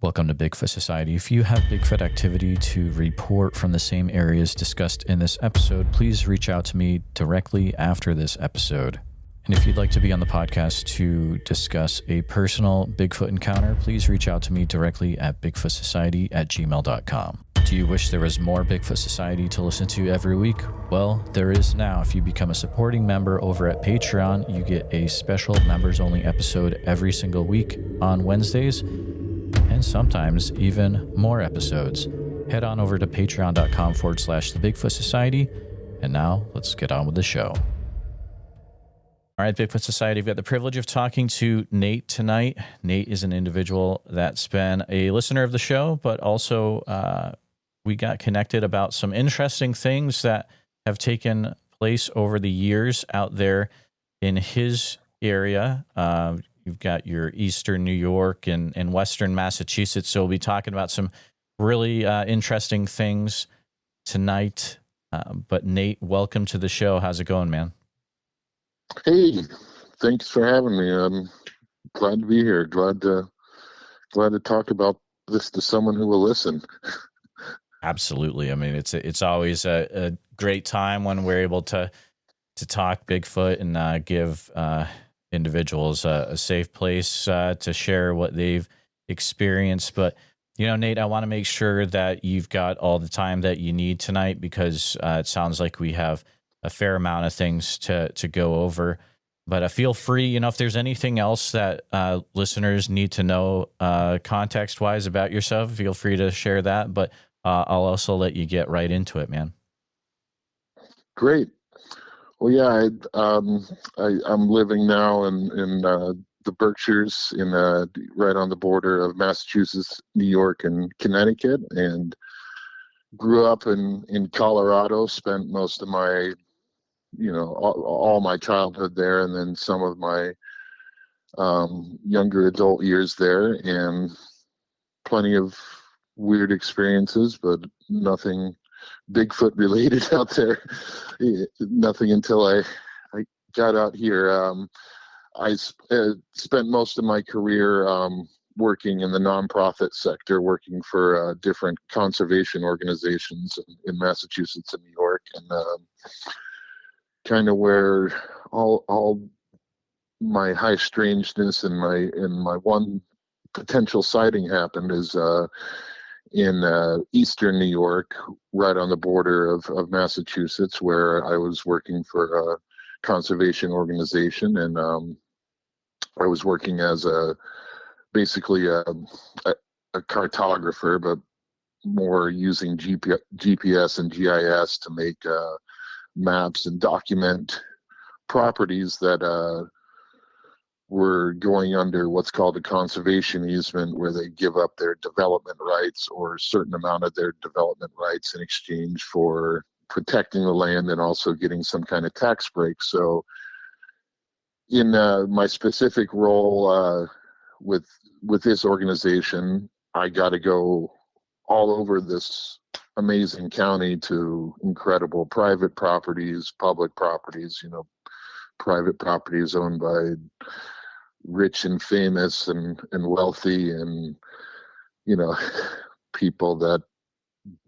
Welcome to Bigfoot Society. If you have Bigfoot activity to report from the same areas discussed in this episode, please reach out to me directly after this episode. And if you'd like to be on the podcast to discuss a personal Bigfoot encounter, please reach out to me directly at bigfootsociety@gmail.com. Do you wish there was more Bigfoot Society to listen to every week? Well, there is now. If you become a supporting member over at Patreon, you get a special members-only episode every single week on Wednesdays, and sometimes even more episodes. Head on over to patreon.com/the Bigfoot Society. And now let's get on with the show. All right, Bigfoot Society, we've got the privilege of talking to Nate tonight. Nate is an individual that's been a listener of the show, but also we got connected about some interesting things that have taken place over the years out there in his area. You've got your Eastern New York and Western Massachusetts. So we'll be talking about some really interesting things tonight. But Nate, welcome to the show. How's it going, man? Hey, thanks for having me. I'm glad to be here. Glad to talk about this to someone who will listen. Absolutely. I mean, it's always a great time when we're able to talk Bigfoot and give individuals a safe place to share what they've experienced. But, you know, Nate, I want to make sure that you've got all the time that you need tonight, because it sounds like we have a fair amount of things to go over. But feel free, you know, if there's anything else that listeners need to know context-wise about yourself, feel free to share that. But I'll also let you get right into it, man. Great. Well, yeah, I'm living now in the Berkshires, right on the border of Massachusetts, New York, and Connecticut, and grew up in Colorado. Spent most of my, all my childhood there, and then some of my younger adult years there, and plenty of weird experiences, but nothing Bigfoot related out there. Nothing until I got out here. I spent most of my career working in the nonprofit sector, working for different conservation organizations in Massachusetts and New York, and kind of where all my high strangeness and my one potential sighting happened is in Eastern New York, right on the border of Massachusetts, where I was working for a conservation organization, and I was working as basically a cartographer, but more using GPS and GIS to make maps and document properties that were going under what's called a conservation easement, where they give up their development rights or a certain amount of their development rights in exchange for protecting the land and also getting some kind of tax break. So in my specific role with this organization, I got to go all over this amazing county to incredible private properties, public properties, private properties owned by rich and famous and wealthy, and people that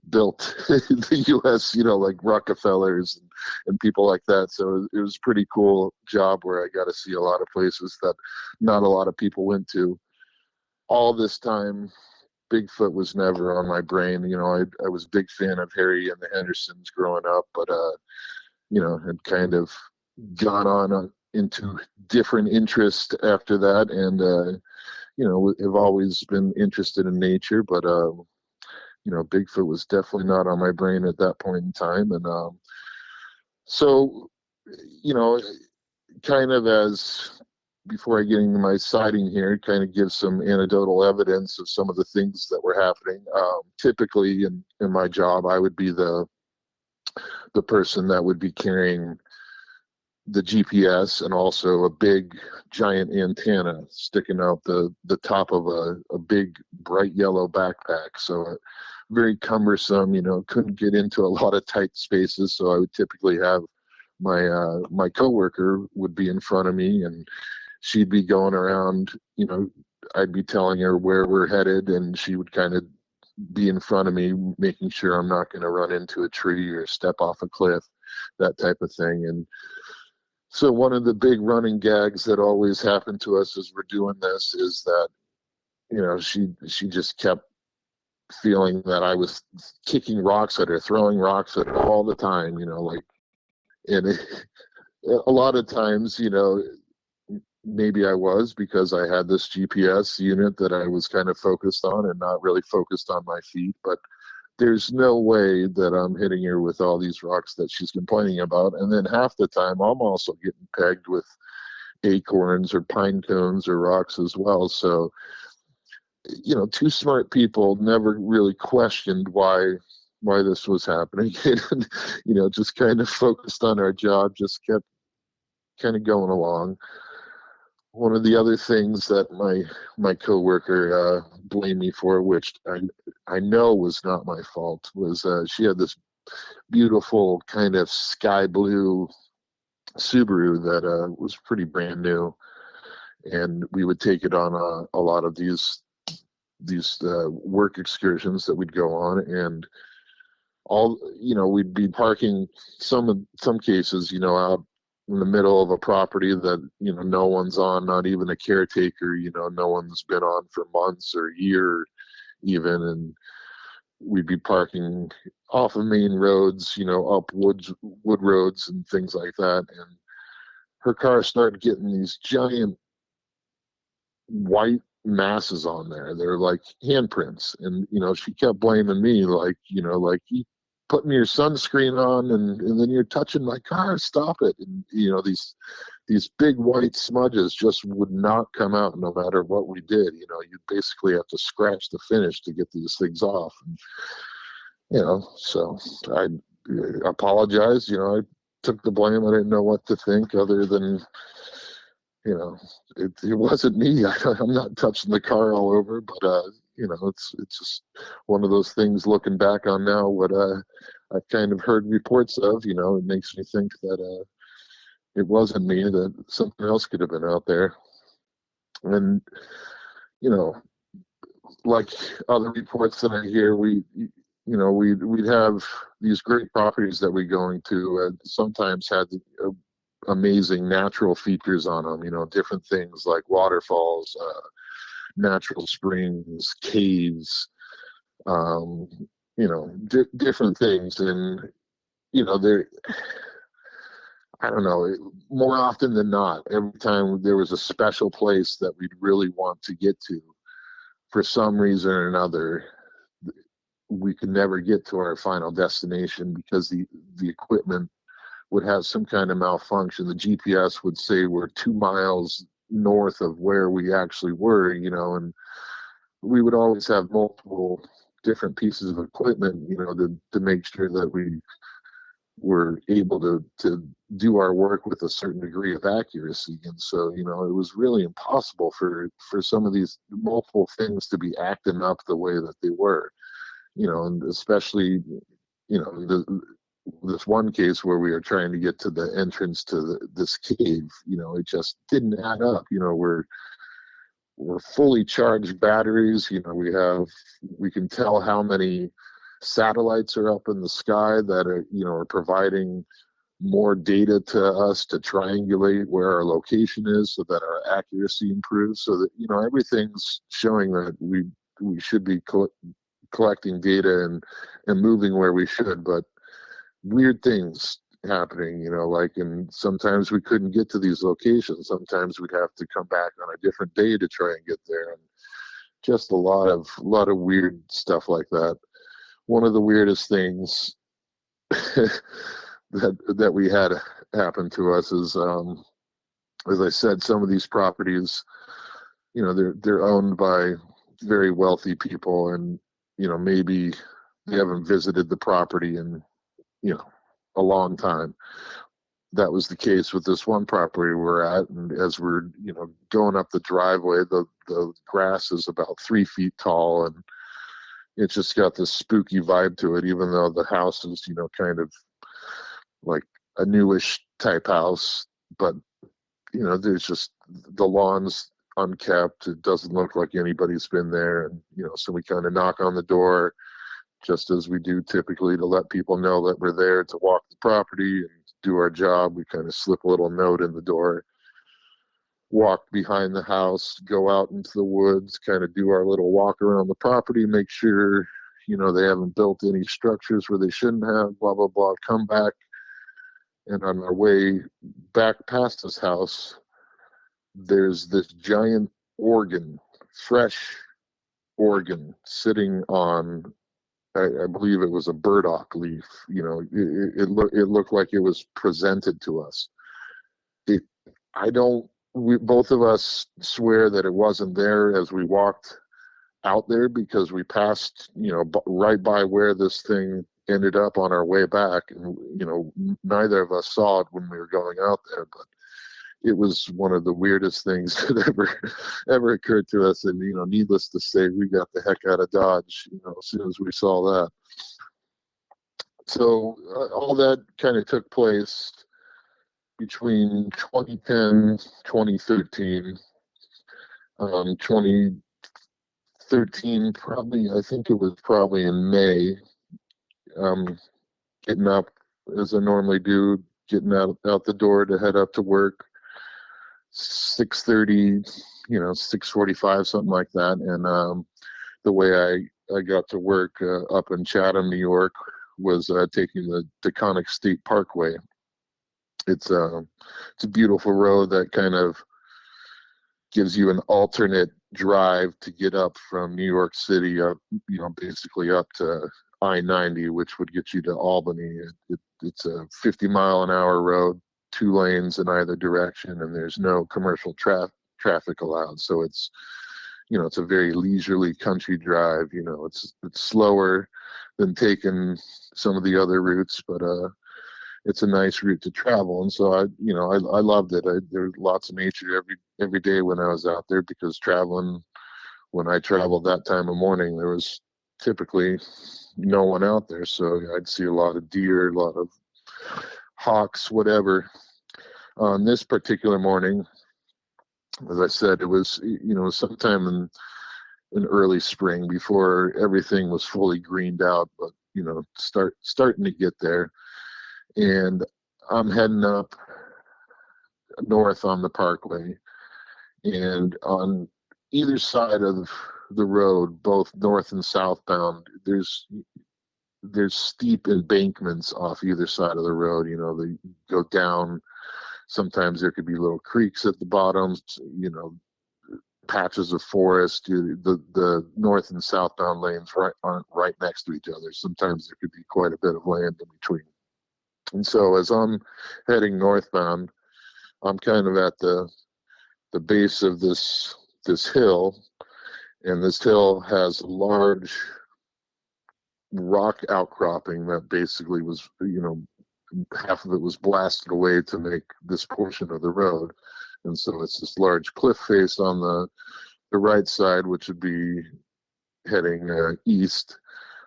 built the U.S., like Rockefellers and people like that. So it was a pretty cool job where I got to see a lot of places that not a lot of people went to. All this time, Bigfoot was never on my brain. I was a big fan of Harry and the Hendersons growing up, but had kind of gone on into different interests after that, and have always been interested in nature, but Bigfoot was definitely not on my brain at that point in time. And so kind of, as before I get into my sighting here, kind of give some anecdotal evidence of some of the things that were happening. Typically in my job, I would be the person that would be carrying the GPS and also a big giant antenna sticking out the top of a big bright yellow backpack. So very cumbersome, couldn't get into a lot of tight spaces. So I would typically have my coworker would be in front of me, and she'd be going around, I'd be telling her where we're headed, and she would kind of be in front of me, making sure I'm not going to run into a tree or step off a cliff, that type of thing. And so one of the big running gags that always happened to us as we're doing this is that, she just kept feeling that I was kicking rocks at her, throwing rocks at her all the time, and a lot of times, maybe I was, because I had this GPS unit that I was kind of focused on and not really focused on my feet. But there's no way that I'm hitting her with all these rocks that she's complaining about. And then half the time I'm also getting pegged with acorns or pine cones or rocks as well. So, two smart people never really questioned why this was happening. And, just kind of focused on our job, just kept kind of going along. One of the other things that my coworker blamed me for, which I know was not my fault, was she had this beautiful kind of sky blue Subaru that was pretty brand new, and we would take it on a lot of these work excursions that we'd go on, and we'd be parking some cases, out in the middle of a property that, no one's on, not even a caretaker, no one's been on for months or a year even. And we'd be parking off of main roads, up wood roads and things like that. And her car started getting these giant white masses on there. They're like handprints. And, she kept blaming me, like you putting your sunscreen on and then you're touching my car, stop it. And, these big white smudges just would not come out no matter what we did. You basically have to scratch the finish to get these things off. And, so I apologized. I took the blame. I didn't know what to think other than, it wasn't me. I'm not touching the car all over, but it's just one of those things. Looking back on now, what I've kind of heard reports of, it makes me think that it wasn't me, that something else could have been out there. And like other reports that I hear, we'd have these great properties that we're going to, and sometimes had amazing natural features on them, different things like waterfalls, natural springs, caves, different things. And, I don't know, more often than not, every time there was a special place that we'd really want to get to, for some reason or another, we could never get to our final destination because the equipment would have some kind of malfunction. The GPS would say we're 2 miles north of where we actually were, and we would always have multiple different pieces of equipment, to make sure that we were able to do our work with a certain degree of accuracy. And so, it was really impossible for some of these multiple things to be acting up the way that they were, and especially, this one case where we were trying to get to the entrance to this cave, it just didn't add up. We're fully charged batteries. We can tell how many satellites are up in the sky that are providing more data to us to triangulate where our location is so that our accuracy improves, so that, everything's showing that we should be collecting data and moving where we should. But weird things happening, and sometimes we couldn't get to these locations. Sometimes we'd have to come back on a different day to try and get there, and just a lot of weird stuff like that. One of the weirdest things that we had happen to us is, as I said, some of these properties, they're owned by very wealthy people, and maybe they haven't visited the property in a long time. That was the case with this one property we're at, and as we're going up the driveway, the grass is about 3 feet tall, and it's just got this spooky vibe to it, even though the house is kind of like a newish type house. But there's just, the lawn's unkept. It doesn't look like anybody's been there. And, so we kind of knock on the door just as we do typically to let people know that we're there to walk the property and do our job. We kind of slip a little note in the door, walk behind the house, go out into the woods, kind of do our little walk around the property, make sure, they haven't built any structures where they shouldn't have, blah, blah, blah, come back. And on our way back past this house, there's this giant organ, fresh organ, sitting on, I believe it was a burdock leaf. It looked like it was presented to us. We both of us swear that it wasn't there as we walked out there, because we passed, right by where this thing ended up on our way back. And, neither of us saw it when we were going out there, but it was one of the weirdest things that ever occurred to us. And, needless to say, we got the heck out of Dodge, as soon as we saw that. So all that kind of took place between 2010, 2013, 2013, probably, I think it was probably in May, getting up as I normally do, getting out the door to head up to work, 6:30, 6:45, something like that. And the way I got to work up in Chatham, New York, was taking the Taconic State Parkway. It's a beautiful road that kind of gives you an alternate drive to get up from New York City up, basically up to I-90, which would get you to Albany. It's a 50-mile-an-hour road, 2 lanes in either direction, and there's no commercial traffic allowed. So it's, it's a very leisurely country drive. It's slower than taking some of the other routes, but it's a nice route to travel. And so I loved it. There's lots of nature every day when I was out there, because when I traveled that time of morning, there was typically no one out there. So I'd see a lot of deer, a lot of hawks, whatever. On this particular morning, as I said, it was, sometime in early spring, before everything was fully greened out, but, starting to get there. And I'm heading up north on the parkway, and on either side of the road, both north and southbound, there's steep embankments off either side of the road. They go down. Sometimes there could be little creeks at the bottom, patches of forest. The north and southbound lanes aren't right next to each other. Sometimes there could be quite a bit of land in between. And so as I'm heading northbound, I'm kind of at the base of this hill, and this hill has a large rock outcropping that basically was, half of it was blasted away to make this portion of the road. And so it's this large cliff face on the right side, which would be heading east.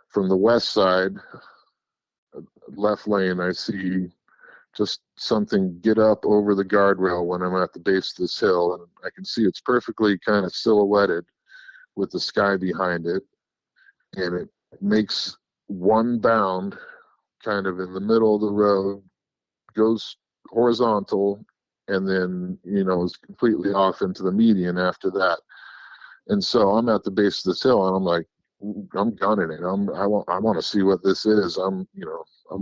From the west side, left lane, I see just something get up over the guardrail when I'm at the base of this hill, and I can see it's perfectly kind of silhouetted with the sky behind it, and it makes one bound kind of in the middle of the road, goes horizontal, and then is completely off into the median after that. And so I'm at the base of this hill, and I'm like, I'm gunning it. I want to see what this is. I'm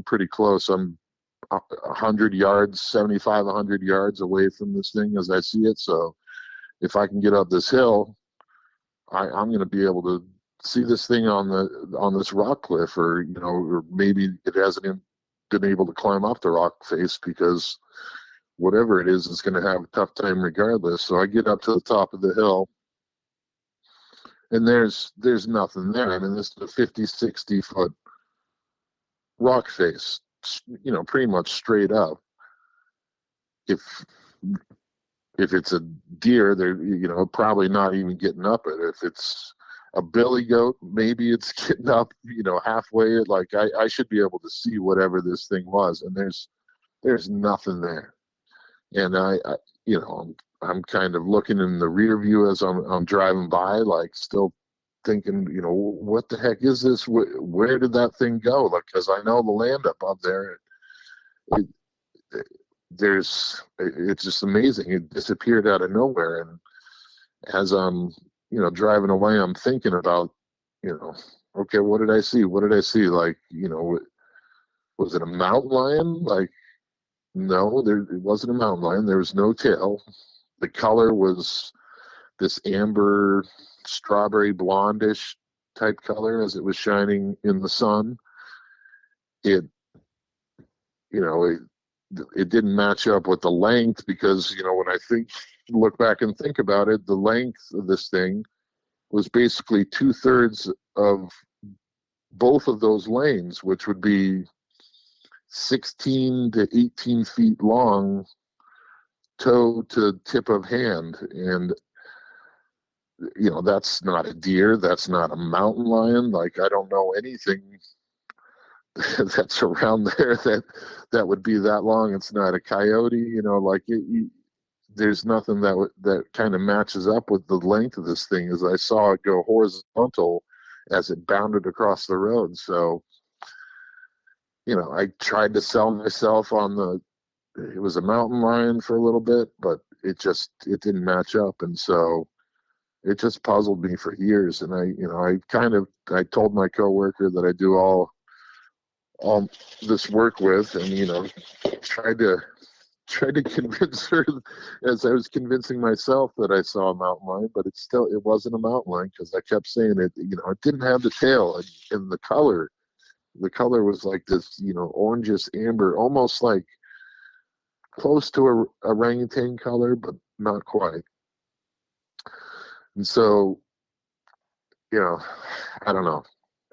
pretty close. I'm 100 yards, 75, 100 yards away from this thing as I see it. So if I can get up this hill, I'm going to be able to see this thing on this rock cliff, or maybe it hasn't been able to climb up the rock face, because whatever it is, it's going to have a tough time regardless. So I get up to the top of the hill, and there's nothing there. I mean, this is a 50, 60 foot rock face, pretty much straight up. If it's a deer, they're probably not even getting up it. If it's a billy goat, maybe it's getting up halfway. Like I should be able to see whatever this thing was, and there's nothing there. And I'm I'm kind of looking in the rear view as I'm driving by, like still thinking, what the heck is this? Where did that thing go? Like, because I know the land up there. It, it's just amazing. It disappeared out of nowhere, and as I'm driving away, I'm thinking about okay, what did I see? What did I see? Like, was it a mountain lion? Like, no, it wasn't a mountain lion. There was no tail. The color was this amber, strawberry blondish type color as it was shining in the sun. It, it didn't match up with the length, because, when I look back and think about it, the length of this thing was basically 2/3 of both of those lanes, which would be 16 to 18 feet long, toe to tip of hand. And that's not a deer, that's not a mountain lion. Like, I don't know anything that's around there that would be that long. It's not a coyote, there's nothing that kind of matches up with the length of this thing, as I saw it go horizontal as it bounded across the road. So, I tried to sell myself on it was a mountain lion for a little bit, but it didn't match up. And so it just puzzled me for years. And I told my coworker that I do all this work with, and, tried to convince her, as I was convincing myself, that I saw a mountain lion, but it wasn't a mountain lion, because I kept saying it, it didn't have the tail, and the color was like this, orangish amber, almost like close to a orangutan color, but not quite. And so, I don't know.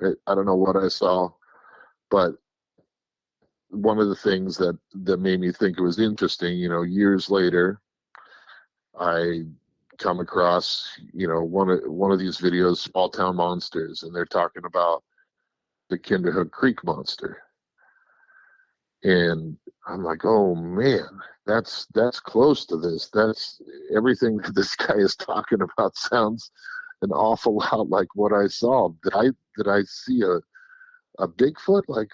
I don't know what I saw, but one of the things that made me think it was interesting, years later, I come across, one of these videos, Small Town Monsters, and they're talking about the Kinderhook Creek monster. And I'm like, oh man, that's close to this. That's everything that this guy is talking about sounds an awful lot like what I saw. Did I see a Bigfoot? Like,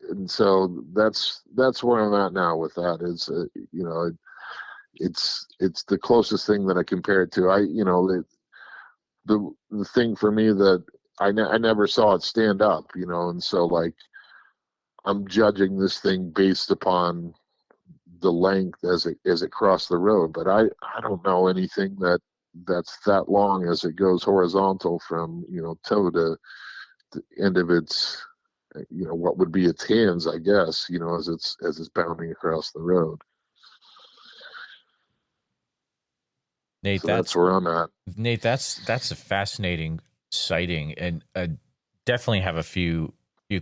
and so that's where I'm at now with that. Is it's the closest thing that I compare it to. The thing for me that I never saw it stand up, and so, like, I'm judging this thing based upon the length as it crossed the road, but I don't know anything that's that long as it goes horizontal from toe to the end of its what would be its hands, I guess, as it's bounding across the road. Nate, So that's where I'm at. Nate, that's a fascinating sighting, and definitely have a few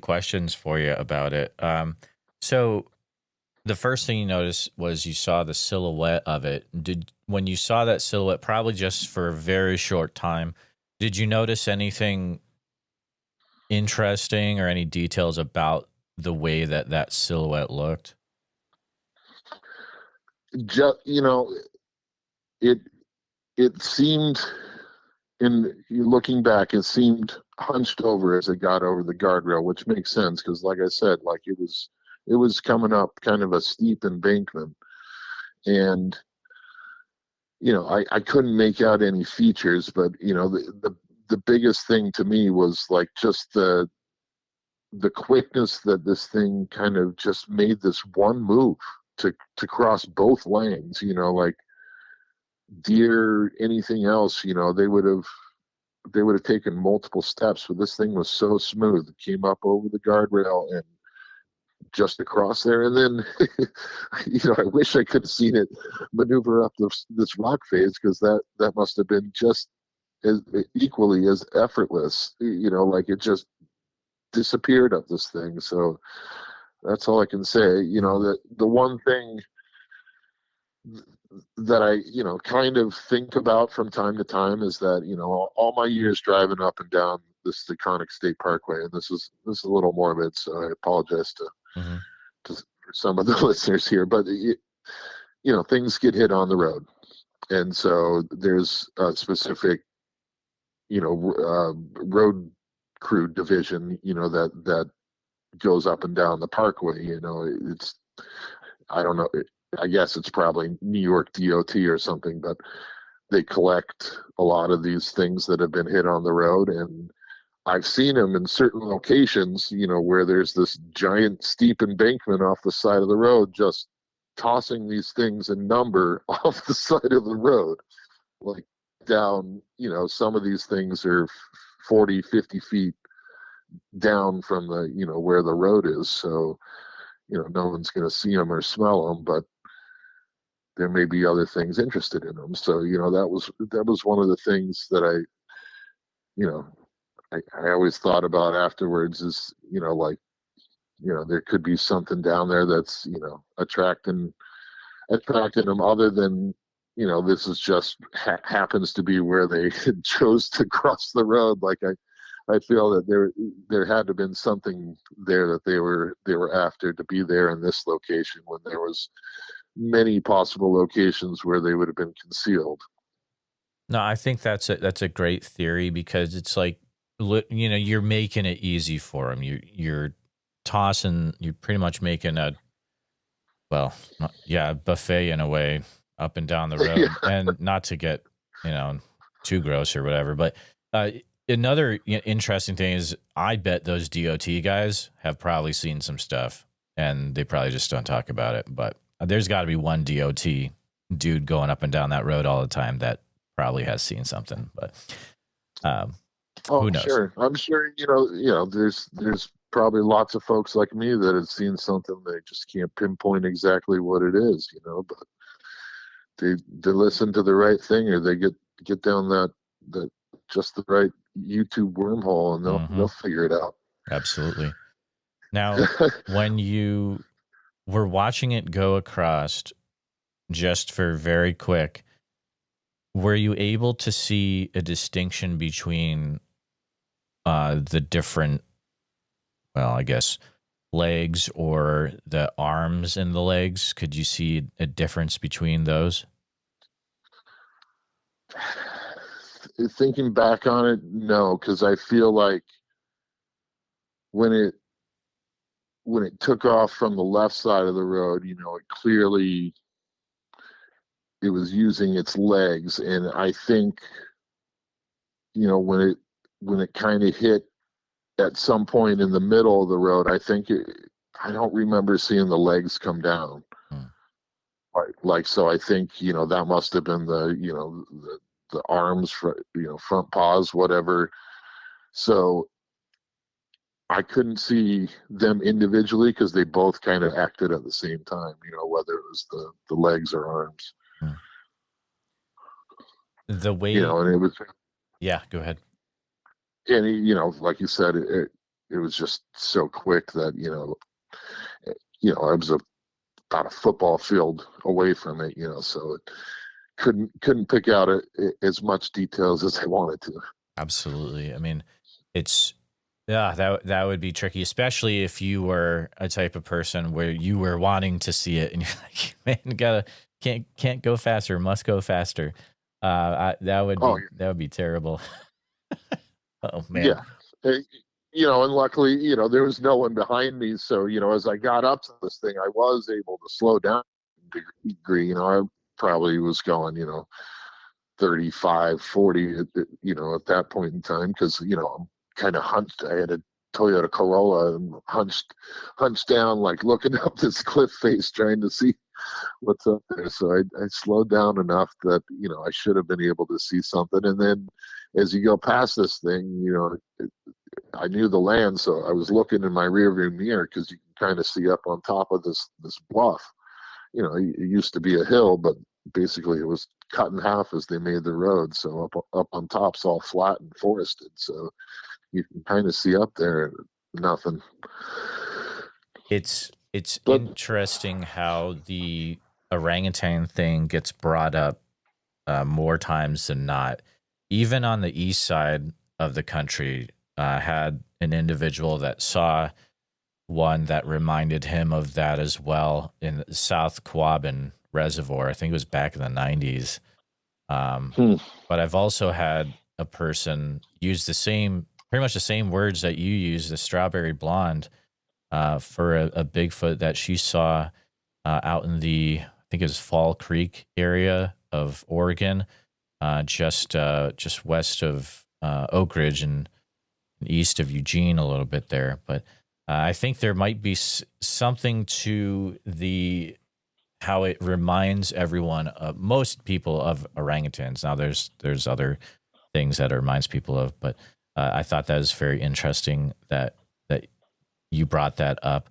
questions for you about it. So the first thing you noticed was you saw the silhouette of it. When you saw that silhouette, probably just for a very short time, did you notice anything interesting or any details about the way that silhouette looked? Just, it seemed, in looking back, it seemed hunched over as it got over the guardrail, which makes sense, because, like I said, like it was coming up kind of a steep embankment, and I couldn't make out any features, but the biggest thing to me was like just the quickness that this thing kind of just made this one move to cross both lanes. Like deer, anything else, they would have taken multiple steps, but this thing was so smooth. It came up over the guardrail and just across there, and then I wish I could have seen it maneuver up this rock face, because that must have been just as equally as effortless. Like it just disappeared up this thing. So that's all I can say. That the one thing that I kind of think about from time to time is that all my years driving up and down this iconic state parkway, and this is a little morbid, so I apologize to for some of the listeners here, but things get hit on the road. And so there's a specific, road crew division, that goes up and down the parkway. I don't know, I guess it's probably New York DOT or something, but they collect a lot of these things that have been hit on the road. And I've seen them in certain locations, where there's this giant steep embankment off the side of the road, just tossing these things in number off the side of the road, like down, some of these things are 40, 50 feet down from the, where the road is. So, no one's going to see them or smell them, but there may be other things interested in them. So, that was one of the things that I always thought about afterwards is, there could be something down there that's, attracting them, other than, this is just happens to be where they chose to cross the road. Like I feel that there had to have been something there that they were after to be there in this location when there was many possible locations where they would have been concealed. No, I think that's a great theory, because it's like, you're making it easy for them. You're pretty much making a buffet in a way up and down the road. Yeah. And not to get too gross or whatever, but another interesting thing is, I bet those DOT guys have probably seen some stuff, and they probably just don't talk about it. But there's got to be one DOT dude going up and down that road all the time that probably has seen something. But who knows? Sure. I'm sure, there's probably lots of folks like me that have seen something. They just can't pinpoint exactly what it is, but they listen to the right thing, or they get down that just the right YouTube wormhole, and they'll figure it out. Absolutely. Now, when you were watching it go across, just for very quick, were you able to see a distinction between the different, I guess, legs, or the arms and the legs? Could you see a difference between those? Thinking back on it, no, because I feel like when it took off from the left side of the road, it clearly, it was using its legs. And I think, when it kind of hit at some point in the middle of the road, I don't remember seeing the legs come down. So I think, that must have been the arms, front paws, whatever. So I couldn't see them individually, because they both kind of acted at the same time, whether it was the legs or arms. The way, and it was, yeah, go ahead. And, like you said, it was just so quick that, I was about a football field away from it, so it couldn't pick out as much details as I wanted to. Absolutely. I mean, that would be tricky, especially if you were a type of person where you were wanting to see it, and you're like, man, can't go faster, must go faster. That would be terrible. Oh man. Yeah. And luckily, there was no one behind me. So, as I got up to this thing, I was able to slow down to a degree. I probably was going, 35, 40, at that point in time, because, I'm kind of hunched. I had a Toyota Corolla, and hunched down, like looking up this cliff face, trying to see what's up there. So I slowed down enough that, I should have been able to see something. And then as you go past this thing, I knew the land, so I was looking in my rearview mirror, because you can kind of see up on top of this bluff. It used to be a hill, but basically it was cut in half as they made the road. So up on top's all flat and forested, so you can kind of see up there. Nothing. It's interesting how the orangutan thing gets brought up more times than not. Even on the east side of the country, had an individual that saw one that reminded him of that as well, in the South Quabbin reservoir. I think it was back in the 90s. Hmm. But I've also had a person use pretty much the same words that you use, the strawberry blonde, for a Bigfoot that she saw out in I think it was Fall Creek area of Oregon, just west of Oak Ridge and east of Eugene a little bit there. But I think there might be something to how it reminds everyone, most people, of orangutans. Now, there's other things that it reminds people of, but I thought that was very interesting that you brought that up.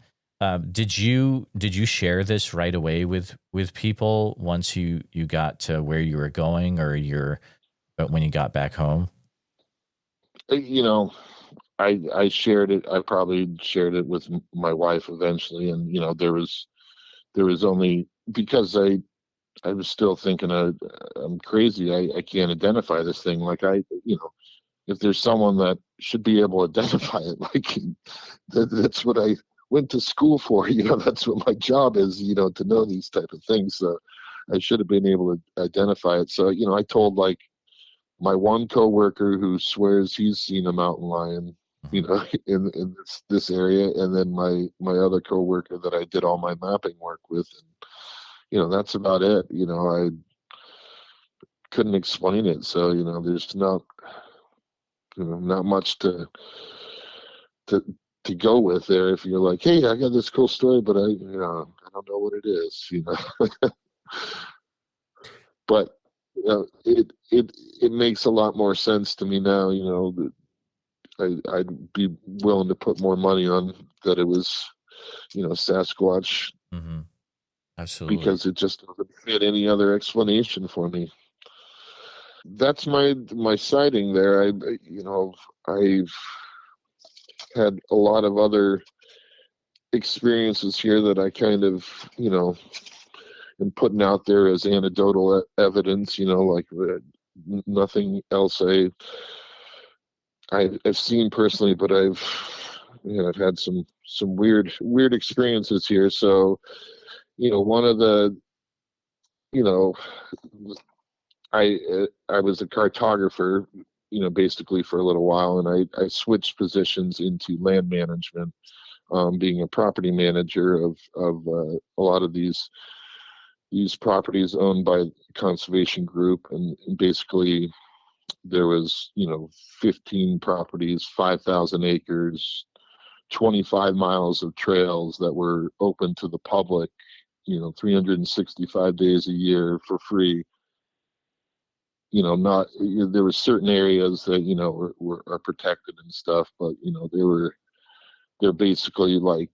Did you share this right away with people once you got to where you were going, or when you got back home? You know, I shared it. I probably shared it with my wife eventually, and there was only because I was still thinking I'm crazy. I can't identify this thing. Like if there's someone that should be able to identify it, like that's what I went to school for. That's what my job is. To know these type of things. So I should have been able to identify it. So I told like my one coworker who swears he's seen a mountain lion, in this area, and then my other coworker that I did all my mapping work with, and that's about it. I couldn't explain it, so there's not much to go with there. If you're like, hey, I got this cool story, but I don't know what it is, but it makes a lot more sense to me now. That I'd be willing to put more money on that it was, Sasquatch, Mm-hmm. Absolutely, because it just doesn't fit any other explanation for me. That's my sighting there. I've had a lot of other experiences here that I kind of, am putting out there as anecdotal evidence. Like nothing else I've seen personally, but I've had some weird experiences here. So, one of the, I was a cartographer, basically for a little while, and I switched positions into land management, being a property manager of a lot of these properties owned by conservation group, and basically there was 15 properties, 5,000 acres, 25 miles of trails that were open to the public, 365 days a year for free. Not there were certain areas that are protected and stuff, but they're basically like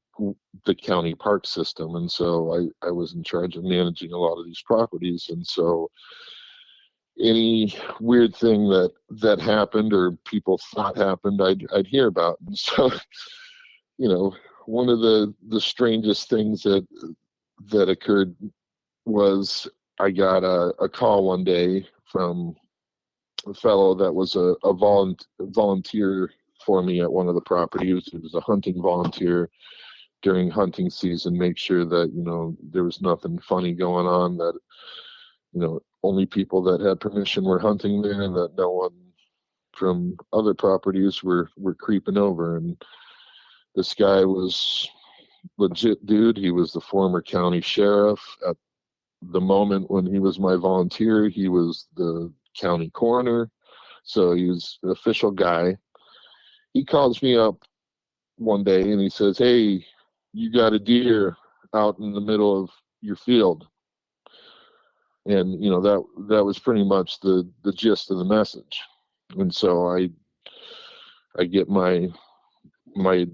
the county park system, and so I was in charge of managing a lot of these properties, and so any weird thing that happened or people thought happened, I'd hear about. And so one of the strangest things that occurred was I got a call one day from a fellow that was a volunteer for me at one of the properties. He was a hunting volunteer during hunting season, make sure that there was nothing funny going on, that only people that had permission were hunting there, and that no one from other properties were creeping over. And this guy was legit dude. He was the former county sheriff. At the moment when he was my volunteer, he was the county coroner. So he was an official guy. He calls me up one day and he says, hey, you got a deer out in the middle of your field. And that was pretty much the gist of the message. And so I get my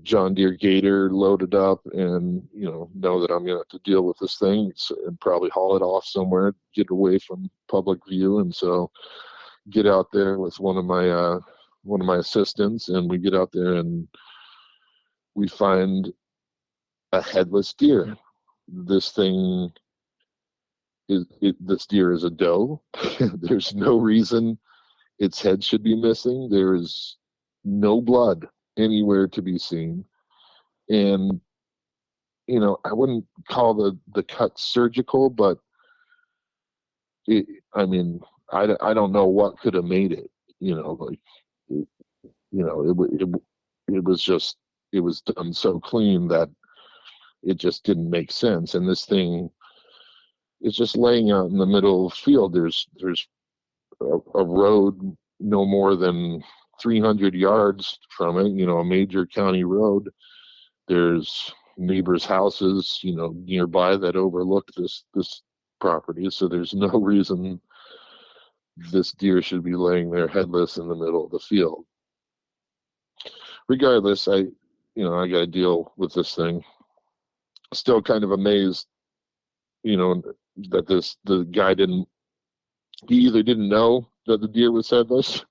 John Deere Gator loaded up, and know that I'm gonna have to deal with this thing and probably haul it off somewhere, get away from public view. And so get out there with one of my assistants, and we get out there and we find a headless deer. This thing this deer is a doe. There's no reason its head should be missing. There is no blood anywhere to be seen. And I wouldn't call the cut surgical, but I mean, I don't know what could have made it, like, it, it was just, it was done so clean that it just didn't make sense. And this thing is just laying out in the middle of the field. There's a road no more than 300 yards from it, a major county road. There's neighbors' houses, nearby that overlook this property. So there's no reason this deer should be laying there headless in the middle of the field. Regardless, I got to deal with this thing. Still kind of amazed, that the guy he either didn't know that the deer was headless,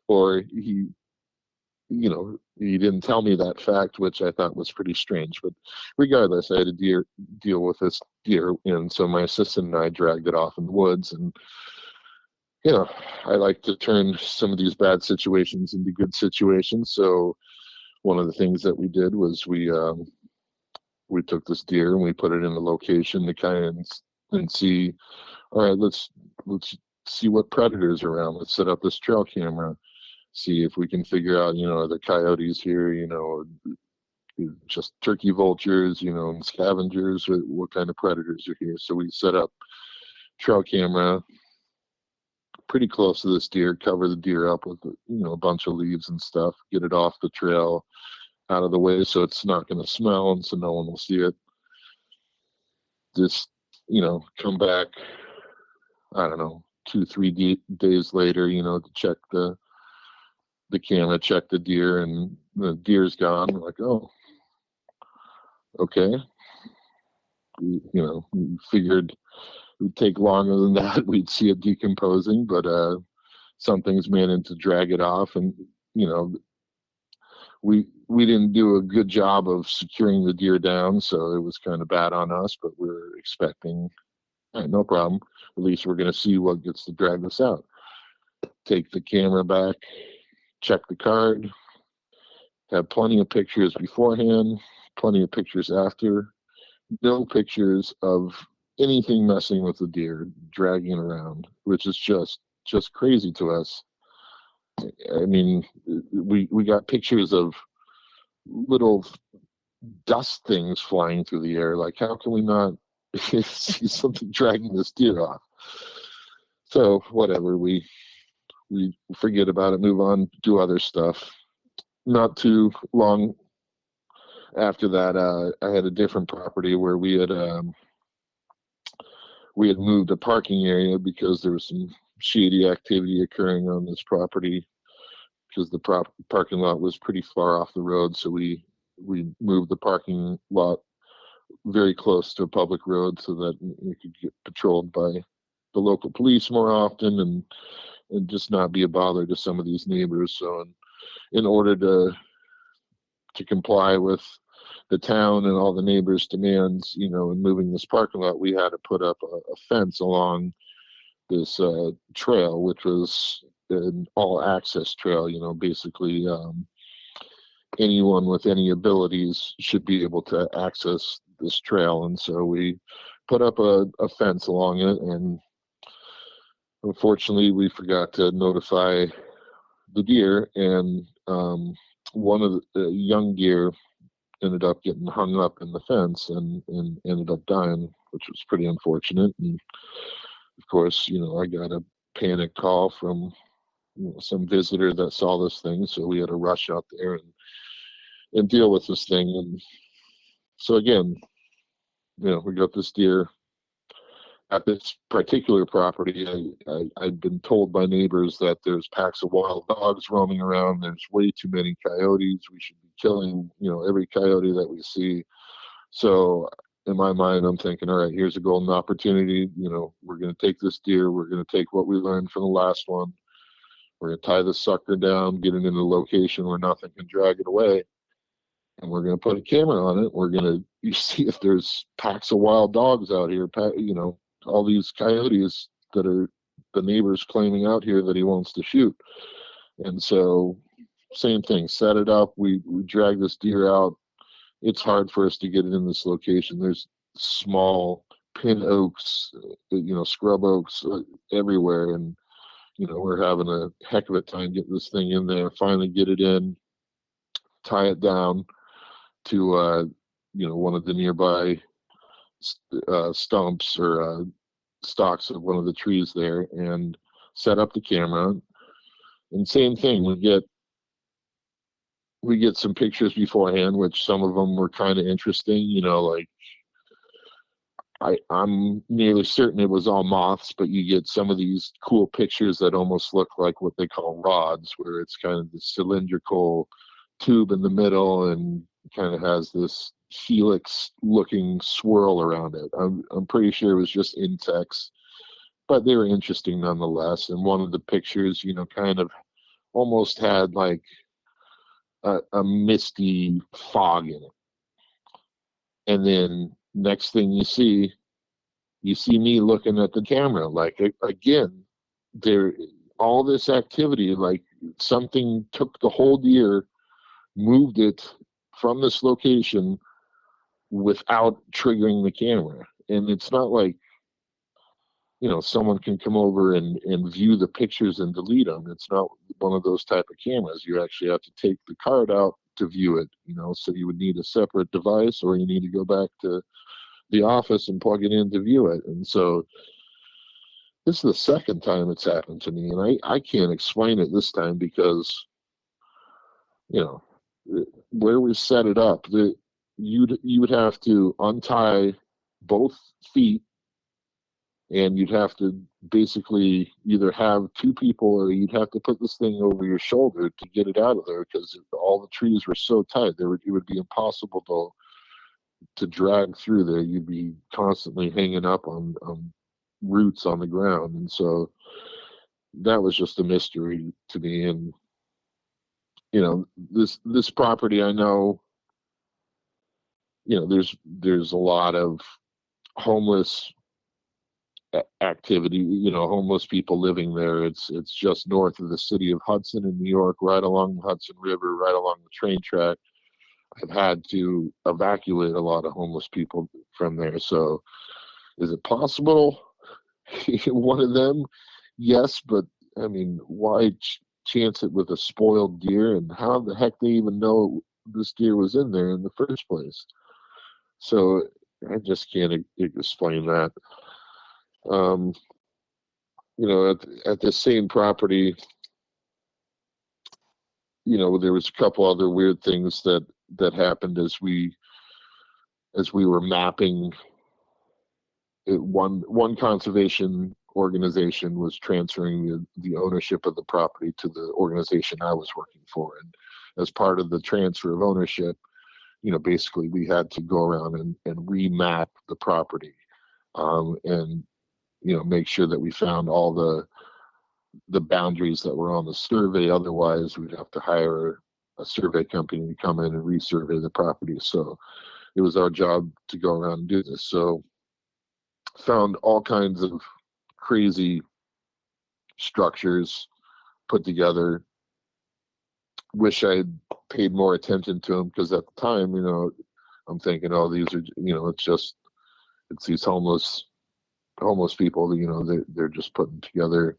or he didn't tell me that fact, which I thought was pretty strange. But regardless, I had to deal with this deer, and so my assistant and I dragged it off in the woods. And I like to turn some of these bad situations into good situations. So one of the things that we did was we took this deer and we put it in the location to kind of and see. All right, let's see what predators are around. Let's set up this trail camera, see if we can figure out, are there coyotes here, just turkey vultures, and scavengers, or what kind of predators are here. So we set up trail camera pretty close to this deer, cover the deer up with, a bunch of leaves and stuff, get it off the trail, out of the way, so it's not going to smell, and so no one will see it. Just, come back, I don't know, 2-3 days later, to check the camera, check the deer, and the deer's gone. We're like, oh, okay. We figured it would take longer than that. We'd see it decomposing, but something's managed to drag it off, and we didn't do a good job of securing the deer down, so it was kind of bad on us. But we're expecting, all right, no problem. At least we're going to see what gets to drag this out. Take the camera back, check the card, have plenty of pictures beforehand, plenty of pictures after. No pictures of anything messing with the deer, dragging it around, which is just crazy to us. I mean, we got pictures of little dust things flying through the air. Like, how can we not see something dragging this deer off? So whatever, we forget about it, move on, do other stuff. Not too long after that, I had a different property where we had moved a parking area because there was some shady activity occurring on this property, because the parking lot was pretty far off the road. So we moved the parking lot very close to a public road so that we could get patrolled by the local police more often, and just not be a bother to some of these neighbors. So in order to comply with the town and all the neighbors' demands, in moving this parking lot, we had to put up a fence along this trail, which was an all-access trail. Basically, anyone with any abilities should be able to access this trail. And so we put up a fence along it, and unfortunately we forgot to notify the deer, and one of the young deer ended up getting hung up in the fence and ended up dying, which was pretty unfortunate. And of course, I got a panic call from some visitor that saw this thing, so we had to rush out there and deal with this thing. And so again, we got this deer at this particular property. I'd been told by neighbors that there's packs of wild dogs roaming around. There's way too many coyotes. We should be killing, every coyote that we see. So in my mind, I'm thinking, all right, here's a golden opportunity. We're going to take this deer. We're going to take what we learned from the last one. We're going to tie this sucker down, get it in a location where nothing can drag it away. And we're going to put a camera on it. We're going to see if there's packs of wild dogs out here, all these coyotes that are the neighbors claiming out here that he wants to shoot. And so same thing, set it up. We drag this deer out. It's hard for us to get it in this location. There's small pin oaks, scrub oaks everywhere. And, we're having a heck of a time getting this thing in there, finally get it in, tie it down to, one of the nearby stumps or stalks of one of the trees there, and set up the camera. And same thing, we get some pictures beforehand, which some of them were kind of interesting, like I'm nearly certain it was all moths, but you get some of these cool pictures that almost look like what they call rods, where it's kind of the cylindrical tube in the middle and kind of has this helix looking swirl around it. I'm pretty sure it was just insects, but they were interesting nonetheless. And one of the pictures, kind of almost had like a misty fog in it. And then next thing you see me looking at the camera, like, again, there, all this activity, like something took the whole deer, moved it from this location without triggering the camera. And it's not like, someone can come over and view the pictures and delete them. It's not one of those type of cameras. You actually have to take the card out to view it, so you would need a separate device, or you need to go back to the office and plug it in to view it. And so this is the second time it's happened to me, and I can't explain it this time because, where we set it up, you would have to untie both feet, and you'd have to basically either have two people, or you'd have to put this thing over your shoulder to get it out of there, because all the trees were so tight, it would be impossible to drag through there. You'd be constantly hanging up on roots on the ground. And so that was just a mystery to me. And, this property, I know, there's a lot of homeless activity, homeless people living there. It's just north of the city of Hudson in New York, right along the Hudson River, right along the train track. I've had to evacuate a lot of homeless people from there. So is it possible? One of them? Yes, but I mean, why chance it with a spoiled deer? And how the heck they even know this deer was in there in the first place? So I just can't explain that. At the same property, there was a couple other weird things that happened as we were mapping it. One conservation organization was transferring the ownership of the property to the organization I was working for, and as part of the transfer of ownership, basically we had to go around and remap the property, and make sure that we found all the boundaries that were on the survey. Otherwise, we'd have to hire a survey company to come in and resurvey the property. So it was our job to go around and do this. So found all kinds of crazy structures put together. Wish I'd paid more attention to them, because at the time, I'm thinking, oh, these are, it's these homeless people, they're just putting together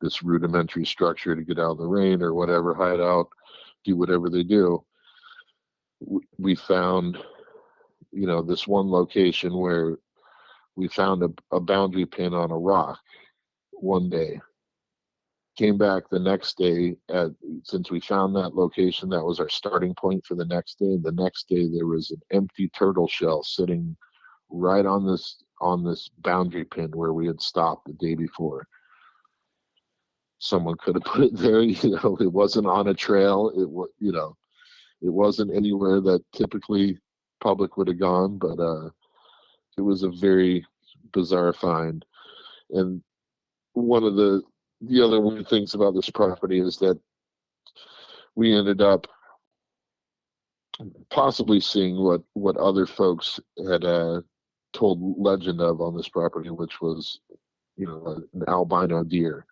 this rudimentary structure to get out of the rain or whatever, hide out, do whatever they do. We found, this one location where we found a boundary pin on a rock one day. Came back the next day, since we found that location, that was our starting point for the next day. The next day there was an empty turtle shell sitting right on this boundary pin where we had stopped the day before. Someone could have put it there. It wasn't on a trail. It wasn't anywhere that typically public would have gone, but it was a very bizarre find. And one of the other weird things about this property is that we ended up possibly seeing what other folks had told legend of on this property, which was, an albino deer.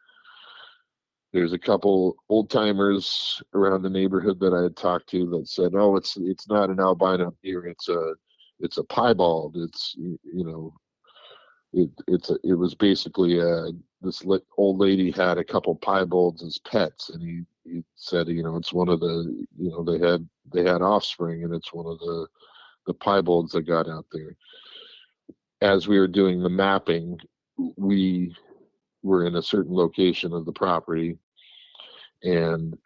There's a couple old timers around the neighborhood that I had talked to that said, "Oh, it's not an albino deer. It's a piebald. It's It was basically this old lady had a couple piebald as pets, and he said, it's one of the, they had offspring, and it's one of the piebalds that got out there. As we were doing the mapping, we were in a certain location of the property and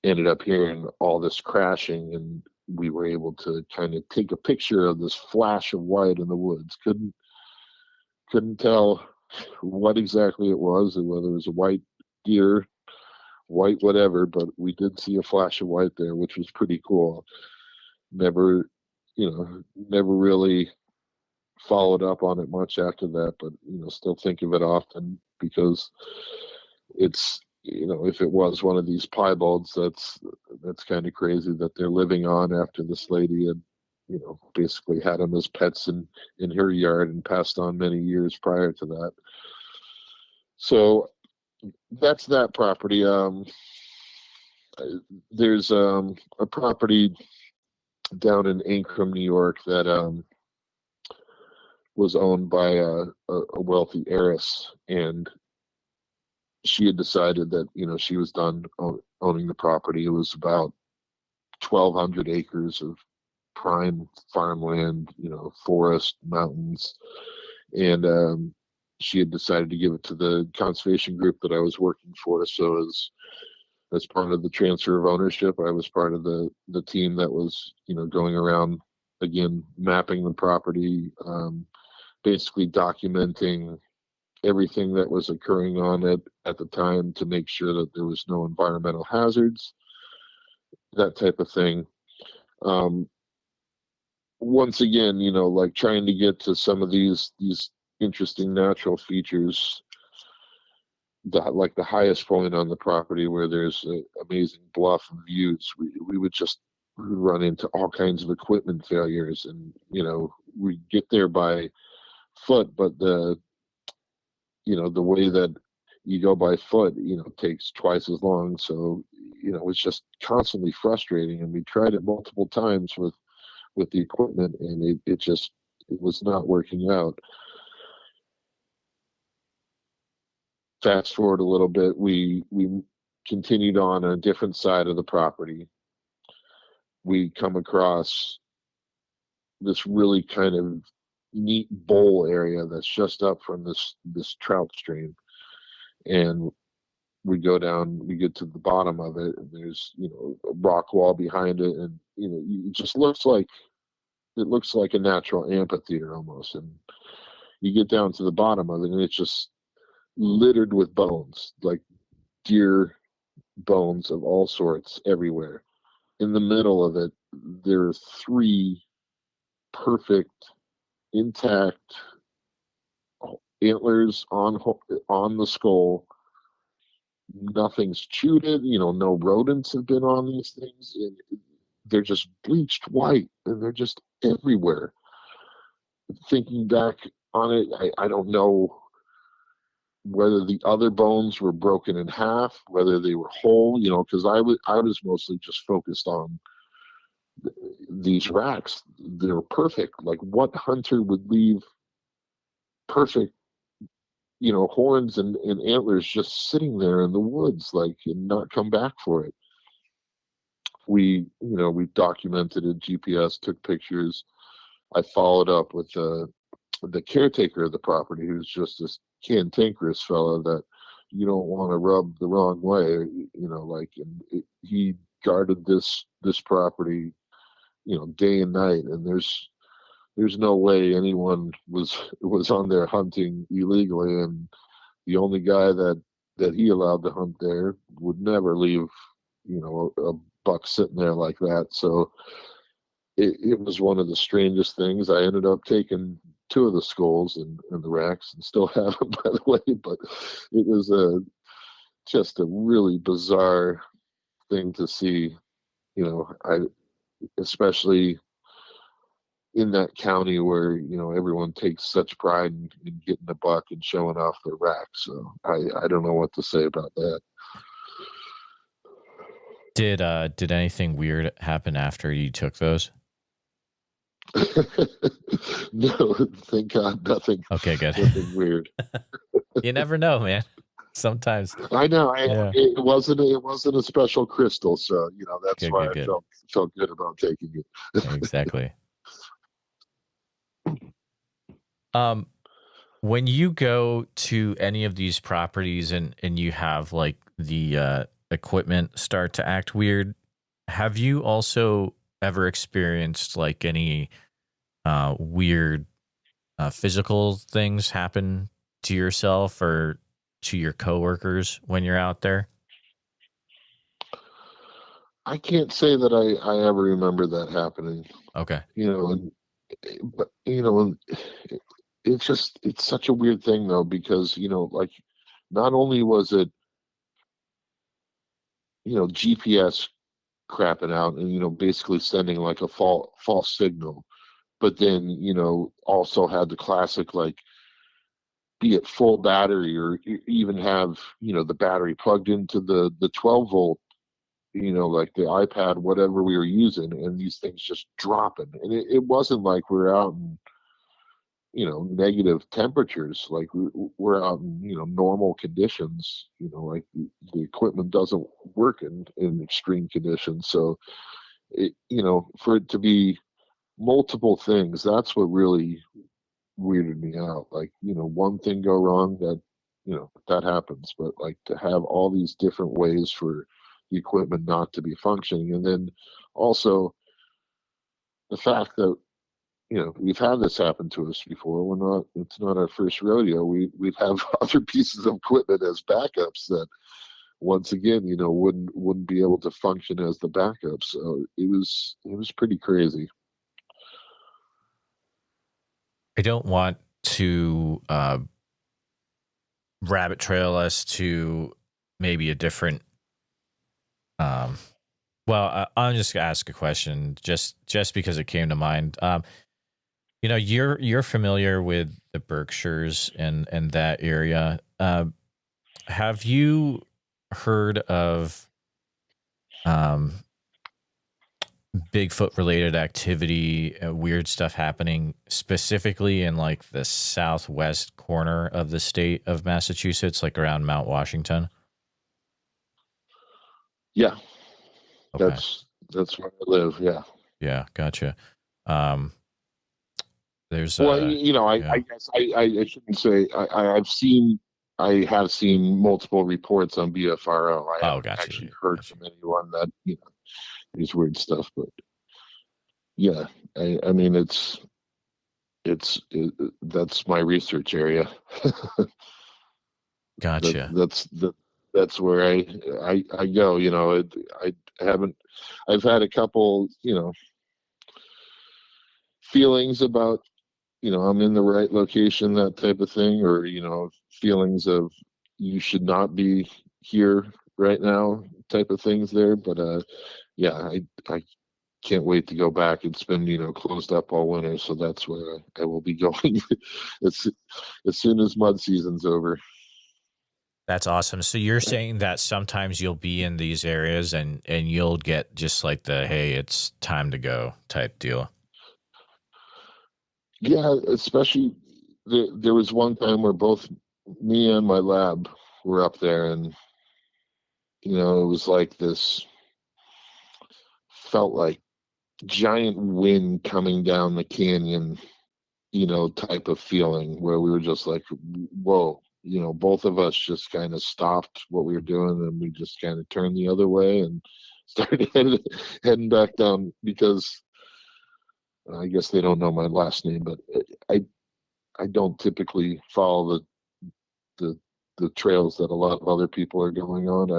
ended up hearing all this crashing, and we were able to kind of take a picture of this flash of white in the woods. Couldn't tell what exactly it was, or whether it was a white deer, white whatever, but we did see a flash of white there, which was pretty cool. Never really followed up on it much after that, but still think of it often, because it's, if it was one of these piebalds, that's kind of crazy that they're living on after this lady had basically had them as pets in her yard and passed on many years prior to that. So that's that property. There's a property down in Ancrum, New York, that was owned by a wealthy heiress, and she had decided that she was done owning the property. It was about 1,200 acres of prime farmland, forest, mountains, and she had decided to give it to the conservation group that I was working for. So as part of the transfer of ownership, I was part of the team that was going around, again, mapping the property, basically documenting everything that was occurring on it at the time to make sure that there was no environmental hazards, that type of thing. Once again, like trying to get to some of these interesting natural features, like the highest point on the property where there's an amazing bluff and views, we would just run into all kinds of equipment failures, and we get there by foot, but the way that you go by foot takes twice as long. So it's just constantly frustrating, and we tried it multiple times with the equipment, and it was not working out. Fast forward a little bit, we continued on a different side of the property. We come across this really kind of neat bowl area that's just up from this trout stream, and we go down, we get to the bottom of it, and there's a rock wall behind it, and it just looks like a natural amphitheater almost. And you get down to the bottom of it, and it's just littered with bones, like deer bones of all sorts everywhere. In the middle of it, there are 3 perfect, intact antlers on the skull. Nothing's chewed it, no rodents have been on these things, and they're just bleached white, and they're just everywhere. Thinking back on it, I don't know whether the other bones were broken in half, whether they were whole, because I was mostly just focused on these racks. They're perfect. Like, what hunter would leave perfect, horns and antlers just sitting there in the woods, like, and not come back for it? We documented it, GPS, took pictures. I followed up with the caretaker of the property, who's just this cantankerous fellow that you don't want to rub the wrong way, and he guarded this property, day and night, and there's no way anyone was on there hunting illegally, and the only guy that he allowed to hunt there would never leave, a buck sitting there like that. So it was one of the strangest things. I ended up taking 2 of the skulls and the racks, and still have them, by the way, but it was just a really bizarre thing to see. Especially in that county where everyone takes such pride in getting a buck and showing off their rack. So I don't know what to say about that. Did anything weird happen after you took those? No, thank God, nothing, Okay, good. nothing weird. You never know, man. Sometimes. I know. Yeah. It wasn't a special crystal, so that's Good, why good, I good. felt good about taking it. Exactly. Um, when you go to any of these properties and you have like the equipment start to act weird, have you also ever experienced like any weird physical things happen to yourself or to your coworkers when you're out there? I can't say that I ever remember that happening. Okay. And but it's such a weird thing though, because like, not only was it GPS crapping out and basically sending like a false signal, but then also had the classic, like, be it full battery or even have the battery plugged into the 12-volt, like the iPad, whatever we were using, and these things just dropping. And it wasn't like we're out in negative temperatures. Like we're out in normal conditions. Like the equipment doesn't work in extreme conditions. So for it to be multiple things, that's what really weirded me out. Like one thing go wrong, that happens, but like to have all these different ways for the equipment not to be functioning. And then also the fact that we've had this happen to us before. It's not our first rodeo. We'd have other pieces of equipment as backups that, once again, wouldn't be able to function as the backup. So it was pretty crazy. I don't want to rabbit trail us to maybe a different. I'm just gonna ask a question just because it came to mind. You're familiar with the Berkshires and that area. Have you heard of um, Bigfoot related activity, weird stuff happening specifically in like the southwest corner of the state of Massachusetts, like around Mount Washington? Yeah, Okay. that's where I live. Yeah. Yeah, gotcha. Um, there's Well, I yeah. guess I shouldn't say I have seen multiple reports on BFRO. I Oh, haven't gotcha. actually heard Gotcha. from anyone that is weird stuff, but yeah, I mean that's my research area. that Gotcha. that's that that's where I go. I haven't. I've had a couple feelings about I'm in the right location, that type of thing, or feelings of you should not be here right now, type of things there. But yeah, I can't wait to go back. It's been closed up all winter, so that's where I will be going as as soon as mud season's over. That's awesome. So you're saying that sometimes you'll be in these areas and you'll get just like the hey, it's time to go type deal. Yeah, especially there was one time where both me and my lab were up there, and it was like this, felt like giant wind coming down the canyon, type of feeling, where we were just like, whoa, both of us just kind of stopped what we were doing, and we just kind of turned the other way and started heading back down, because I guess they don't know my last name, but I I don't typically follow the the trails that a lot of other people are going on.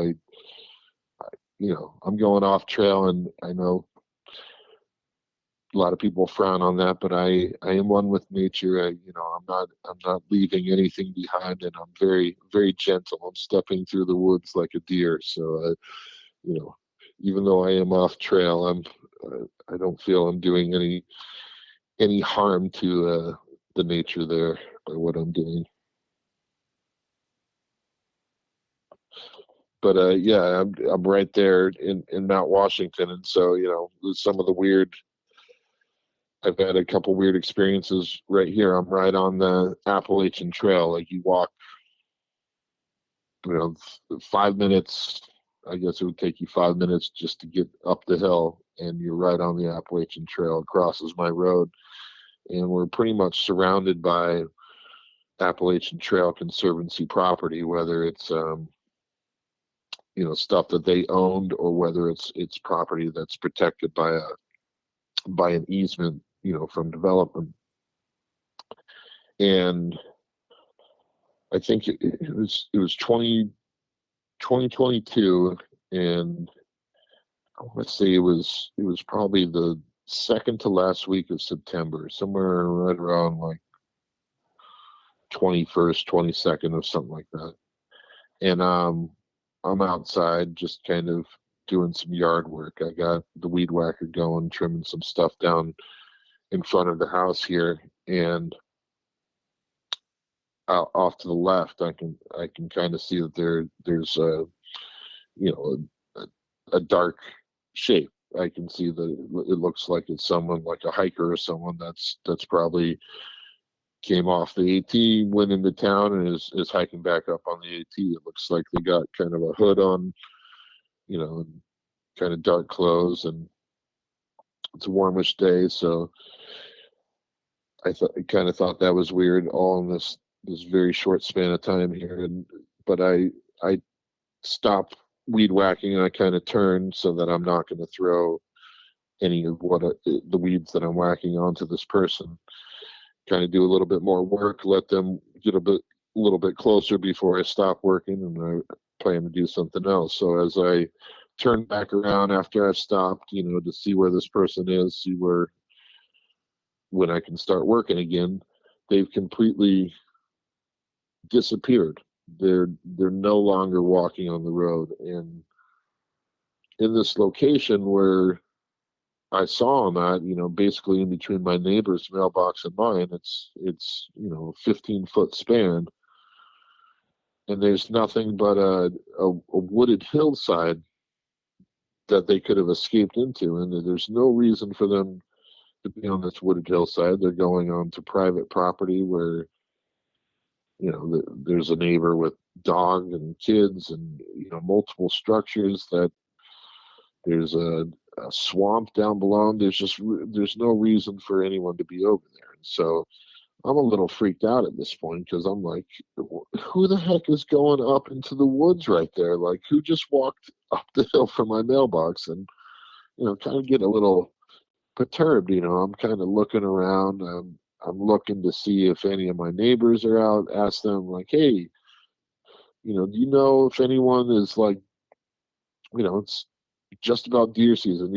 I'm going off trail, and I know a lot of people frown on that, but I am one with nature. I'm not leaving anything behind, and I'm very, very gentle. I'm stepping through the woods like a deer. So you know, even though I am off trail, I don't feel I'm doing any harm to the nature there by what I'm doing. But yeah, I'm right there in Mount Washington, and so some of the weird I've had a couple weird experiences right here. I'm right on the Appalachian Trail. Like you walk, 5 minutes. I guess it would take you 5 minutes just to get up the hill, and you're right on the Appalachian Trail. It crosses my road, and we're pretty much surrounded by Appalachian Trail Conservancy property, whether it's stuff that they owned or whether it's property that's protected by an easement, from development. And I think it was 2022, and I want to say it was probably the second to last week of September, somewhere right around like 21st, 22nd, or something like that. And I'm outside just kind of doing some yard work. I got the weed whacker going, trimming some stuff down in front of the house here, and off to the left, I can kind of see that there's a dark shape. I can see that it looks like it's someone, like a hiker or someone that's probably came off the AT, went into town, and is hiking back up on the AT. It looks like they got kind of a hood on, and kind of dark clothes, and it's a warmish day, so I kind of thought that was weird, all in this very short span of time here. But I stopped weed whacking, and I kind of turned so that I'm not going to throw any of the weeds that I'm whacking onto this person. Kind of do a little bit more work, let them get a little bit closer before I stop working, and I plan to do something else. So as I turn back around after I've stopped, to see where this person is, see when I can start working again, they've completely disappeared. They're no longer walking on the road. And in this location where I saw them at, basically in between my neighbor's mailbox and mine, it's 15-foot span, and there's nothing but a wooded hillside that they could have escaped into, and there's no reason for them to be on this wooded hillside. They're going on to private property where there's a neighbor with dog and kids, and multiple structures. That there's a swamp down below. There's no reason for anyone to be over there. And so I'm a little freaked out at this point, because I'm like, who the heck is going up into the woods right there? Like, who just walked up the hill from my mailbox? And kind of get a little perturbed. I'm kind of looking around. I'm looking to see if any of my neighbors are out. Ask them, like, hey, do you know if anyone is, like, it's just about deer season.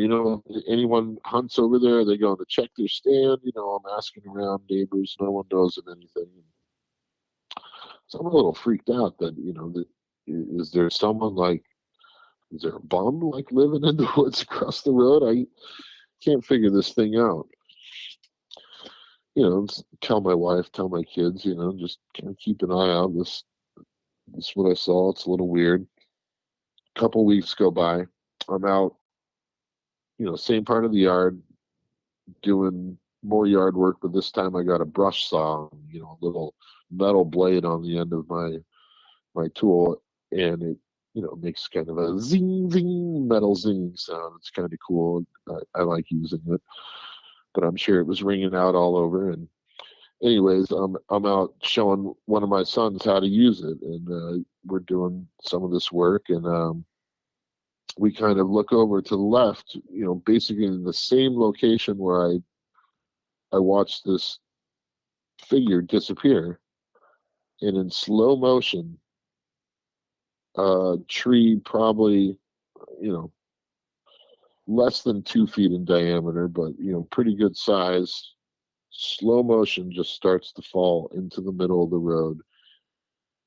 Anyone hunts over there? Are they going to check their stand? I'm asking around neighbors. No one knows of anything. So I'm a little freaked out that, is there someone, like, is there a bum, like, living in the woods across the road? I can't figure this thing out. Tell my wife, tell my kids, just kind of keep an eye out. This is what I saw. It's a little weird. A couple weeks go by. I'm out, same part of the yard, doing more yard work, but this time I got a brush saw, a little metal blade on the end of my tool, and it, makes kind of a zing, zing, metal zing sound. It's kind of cool. I like using it, but I'm sure it was ringing out all over. And anyways, I'm out showing one of my sons how to use it, and we're doing some of this work, and we kind of look over to the left, basically in the same location where I watched this figure disappear, and in slow motion, a tree probably, less than 2 feet in diameter, but, pretty good size, slow motion, just starts to fall into the middle of the road.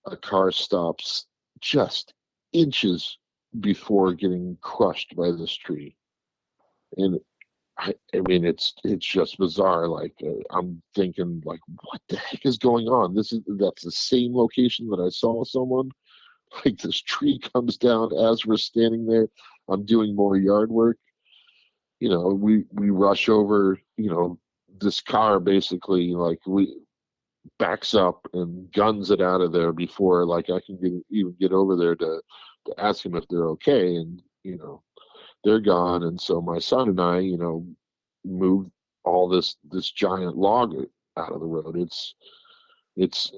A car stops just inches before getting crushed by this tree. And I mean, it's just bizarre. Like, I'm thinking, like, what the heck is going on? That's the same location that I saw someone. Like, this tree comes down as we're standing there. I'm doing more yard work. We rush over, this car basically like we backs up and guns it out of there before like I can even get over there to ask them if they're okay. And they're gone. And so my son and I moved all this giant log out of the road. It's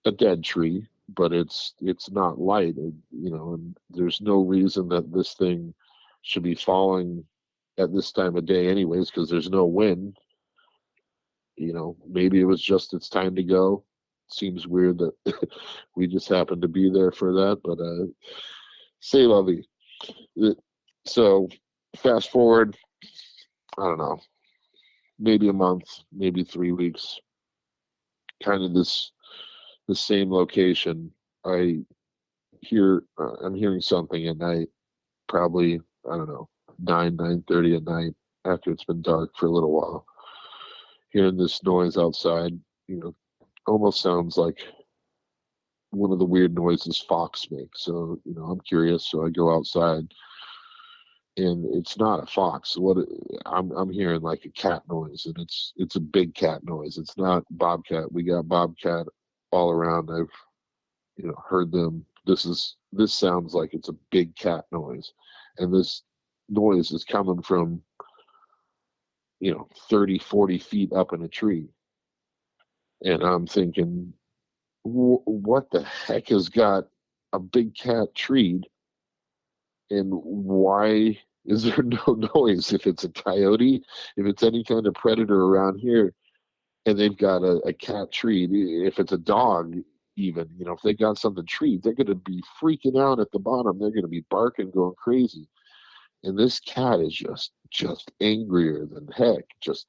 a dead tree, but it's not light, and there's no reason that this thing should be falling at this time of day anyways, because there's no wind. Maybe it was just it's time to go. Seems weird that we just happened to be there for that, but c'est la vie. So fast forward, I don't know, maybe a month, maybe 3 weeks, kind of the same location. I'm hearing something at night, probably, I don't know, 9:30 at night, after it's been dark for a little while. Hearing this noise outside, almost sounds like one of the weird noises fox make. So, I'm curious, so I go outside, and it's not a fox. I'm hearing like a cat noise, and it's a big cat noise. It's not bobcat. We got bobcat all around. I've heard them. This sounds like it's a big cat noise, and this noise is coming from 30, 40 feet up in a tree. And I'm thinking, what the heck has got a big cat treed, and why is there no noise? If it's a coyote, if it's any kind of predator around here, and they've got a cat treed, if it's a dog, even, if they got something treed, they're going to be freaking out at the bottom. They're going to be barking, going crazy. And this cat is just angrier than heck, just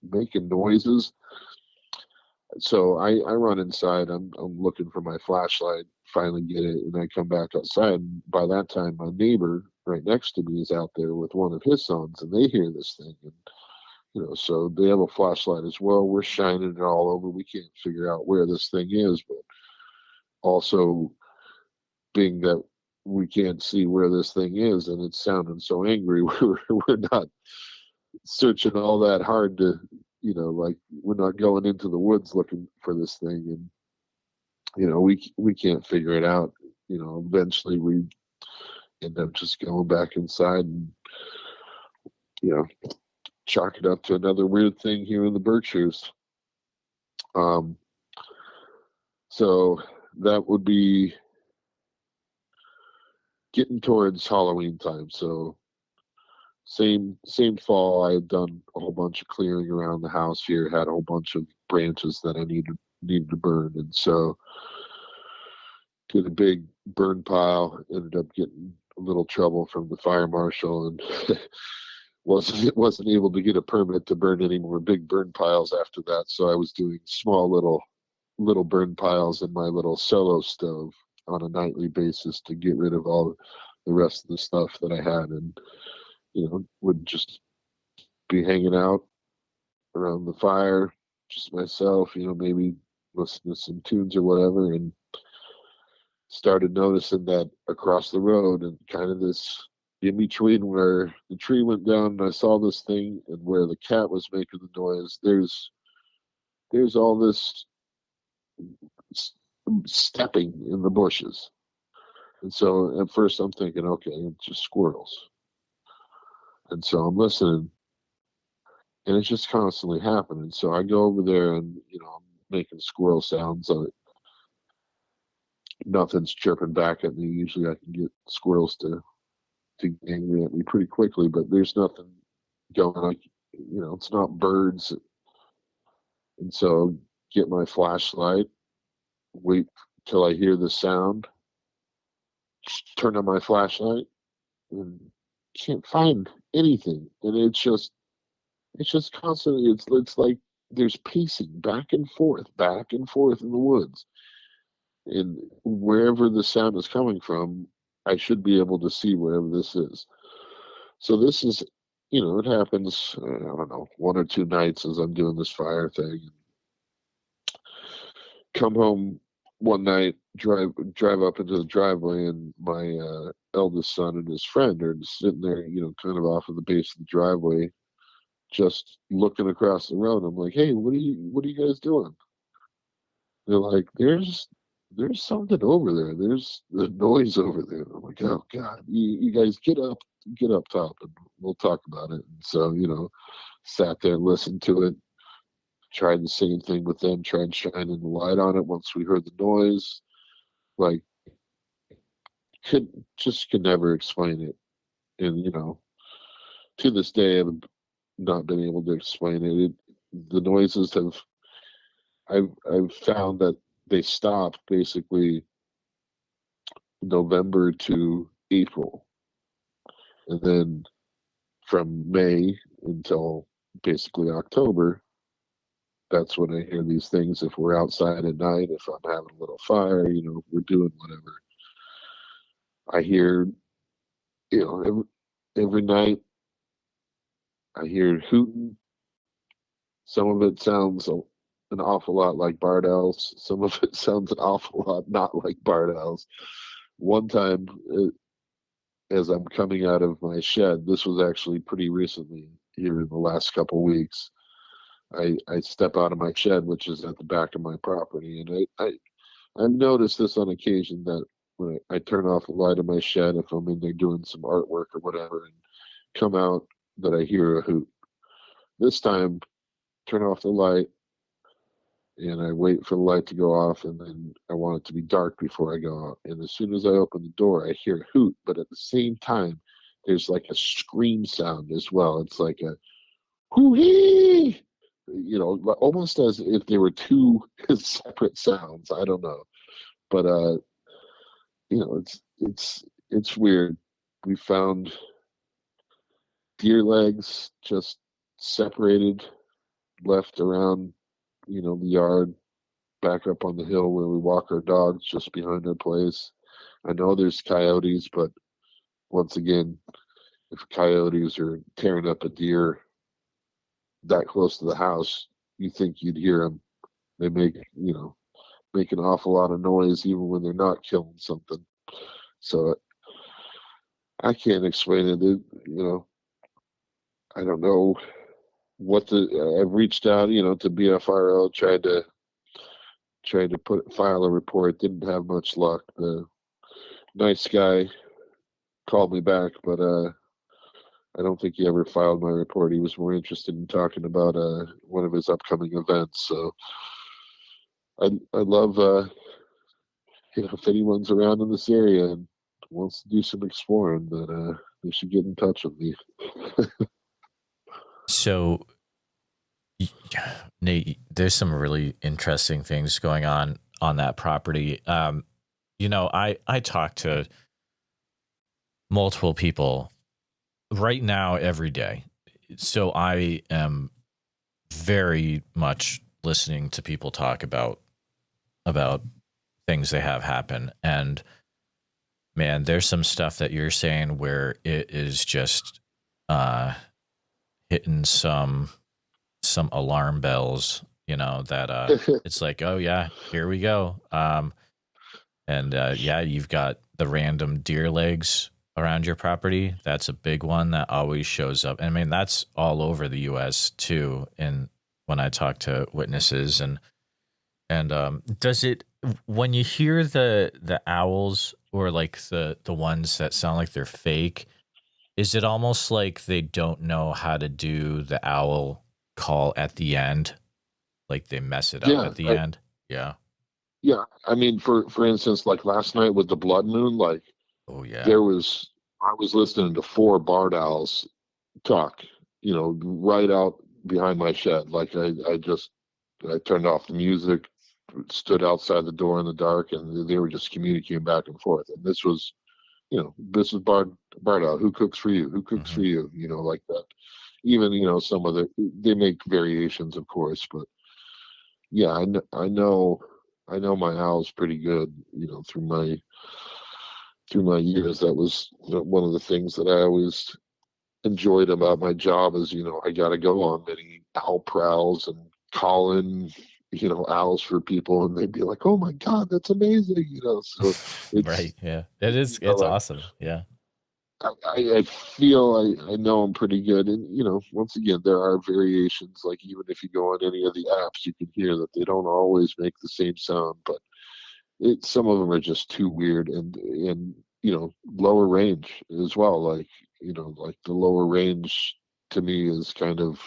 making noises. So I run inside. I'm looking for my flashlight, finally get it, and I come back outside. And by that time, my neighbor right next to me is out there with one of his sons, and they hear this thing. And, so they have a flashlight as well. We're shining it all over. We can't figure out where this thing is, but also being that we can't see where this thing is, and it's sounding so angry, we're not searching all that hard to, like, we're not going into the woods looking for this thing. And we can't figure it out. Eventually we end up just going back inside and chalk it up to another weird thing here in the Berkshires. So that would be getting towards Halloween time. So same fall, I had done a whole bunch of clearing around the house here, had a whole bunch of branches that I needed to burn. And so did a big burn pile, ended up getting a little trouble from the fire marshal, and wasn't able to get a permit to burn any more big burn piles after that. So I was doing small little burn piles in my little solo stove on a nightly basis to get rid of all the rest of the stuff that I had, and would just be hanging out around the fire, just myself, maybe listening to some tunes or whatever, and started noticing that across the road and kind of this in between where the tree went down and I saw this thing and where the cat was making the noise, there's all this stepping in the bushes. And so at first I'm thinking, okay, it's just squirrels. And so I'm listening, and it's just constantly happening. So I go over there and, I'm making squirrel sounds. Nothing's chirping back at me. Usually I can get squirrels to get angry at me pretty quickly, but there's nothing going on. It's not birds. And so get my flashlight, wait till I hear the sound, turn on my flashlight, and can't find anything. And it's just constantly, it's like there's pacing back and forth in the woods. And wherever the sound is coming from, I should be able to see wherever this is. So this is, it happens, I don't know, 1 or 2 nights as I'm doing this fire thing. Come home one night, drive up into the driveway, and my eldest son and his friend are just sitting there, kind of off of the base of the driveway, just looking across the road. I'm like, hey, what are you guys doing? They're like, there's something over there. There's the noise over there. I'm like, oh God, you guys get up top, and we'll talk about it. And so, sat there, listened to it, tried the same thing with them, tried shining the light on it once we heard the noise. Like, could never explain it. And, to this day, I've not been able to explain it. The noises I've found that they stop basically November to April. And then from May until basically October, that's when I hear these things. If we're outside at night, if I'm having a little fire, if we're doing whatever, I hear, every night I hear hooting. Some of it sounds an awful lot like barred owls. Some of it sounds an awful lot not like barred owls. One time, as I'm coming out of my shed, this was actually pretty recently, here in the last couple of weeks, I step out of my shed, which is at the back of my property, and I've noticed this on occasion, that when I turn off the light of my shed, if I'm in there doing some artwork or whatever, and come out, that I hear a hoot. This time, turn off the light, and I wait for the light to go off, and then I want it to be dark before I go out. And as soon as I open the door, I hear a hoot, but at the same time, there's like a scream sound as well. It's like a hoo-hee, almost as if they were two separate sounds. I don't know, but it's weird. We found deer legs just separated, left around, the yard, back up on the hill where we walk our dogs, just behind our place. I know there's coyotes, but once again, if coyotes are tearing up a deer that close to the house, you think you'd hear them. They make an awful lot of noise even when they're not killing something. So I can't explain it. I don't know I've reached out, to BFRO, tried to file a report, didn't have much luck. The nice guy called me back, but I don't think he ever filed my report. He was more interested in talking about one of his upcoming events. So I love if anyone's around in this area and wants to do some exploring, then they should get in touch with me. So, Nate, there's some really interesting things going on that property. I talk to multiple people right now every day. So I am very much listening to people talk about things they have happen. And man, there's some stuff that you're saying where it is just hitting some alarm bells, that it's like, oh yeah, here we go. Yeah, you've got the random deer legs around your property. That's a big one that always shows up. I mean, that's all over the US too. And when I talk to witnesses and does it, when you hear the owls, or like the ones that sound like they're fake, is it almost like they don't know how to do the owl call at the end? Like they mess it up at the end? Yeah. Yeah. I mean, for instance, like last night with the blood moon, like, oh yeah, I was listening to 4 barred owls talk, right out behind my shed. Like I turned off the music, stood outside the door in the dark, and they were just communicating back and forth. And this was, this is barred owl. Who cooks for you? Who cooks for you? Like that. Even, some of they make variations, of course, but yeah, I know my owls pretty good, through my years. That was one of the things that I always enjoyed about my job is, I got to go on many owl prowls and call in, owls for people, and they'd be like, "Oh my God, that's amazing!" So right, yeah, it's awesome, yeah. I feel I know I'm pretty good, and once again, there are variations. Like even if you go on any of the apps, you can hear that they don't always make the same sound, but some of them are just too weird, and lower range as well. Like like the lower range to me is kind of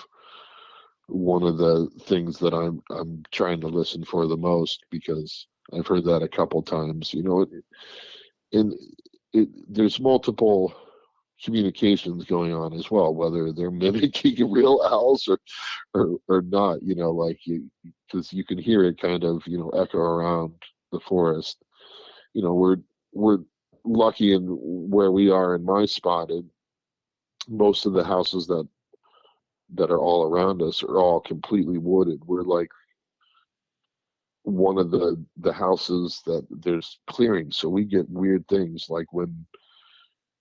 one of the things that I'm trying to listen for the most, because I've heard that a couple times. And there's multiple communications going on as well, whether they're mimicking real owls or not. Like because you can hear it kind of echo around the forest. We're lucky in where we are in my spot, and most of the houses that are all around us are all completely wooded. We're like one of the houses that there's clearing, so we get weird things like when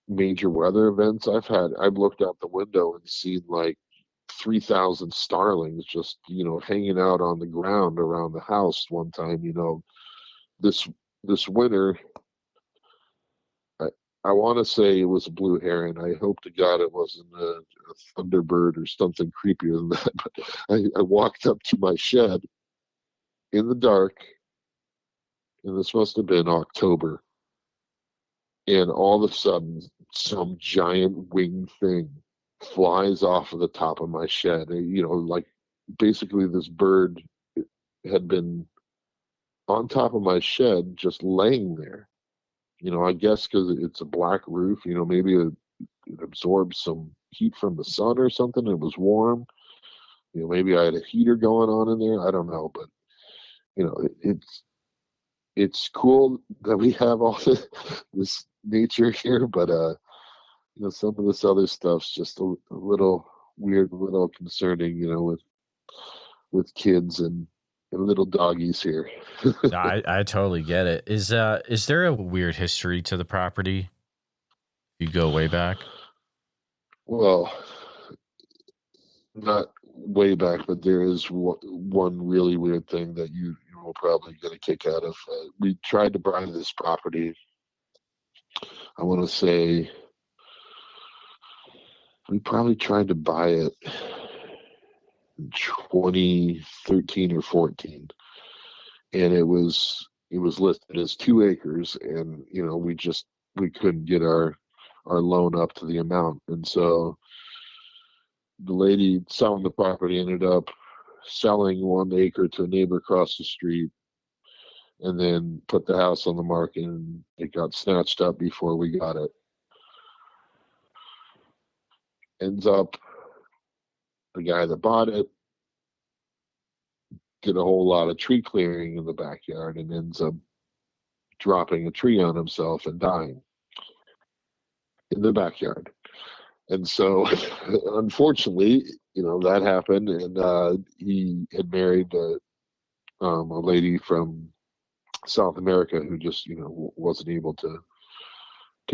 major weather events. I've looked out the window and seen like 3,000 starlings just hanging out on the ground around the house one time. This winter, I want to say it was a blue heron. I hope to God it wasn't a thunderbird or something creepier than that. But I walked up to my shed in the dark, and this must have been October, and all of a sudden some giant winged thing flies off of the top of my shed. Like basically this bird had been on top of my shed just laying there. I guess because it's a black roof, maybe it absorbed some heat from the sun or something. It was warm. Maybe I had a heater going on in there. I don't know, but it's cool that we have all this nature here, but some of this other stuff's just a little weird, a little concerning, with kids and little doggies here. No, I totally get it. Is there a weird history to the property? You go way back? Well, not way back, but there is one really weird thing that you will probably get a kick out of. We tried to buy this property. I want to say we probably tried to buy it in 2013 or 14, and it was listed as 2 acres, and we couldn't get our loan up to the amount, and so the lady selling the property ended up selling 1 acre to a neighbor across the street, and then put the house on the market, and it got snatched up before we got it. Ends up the guy that bought it did a whole lot of tree clearing in the backyard, and ends up dropping a tree on himself and dying in the backyard. And so unfortunately, that happened, and he had married a lady from South America who just wasn't able to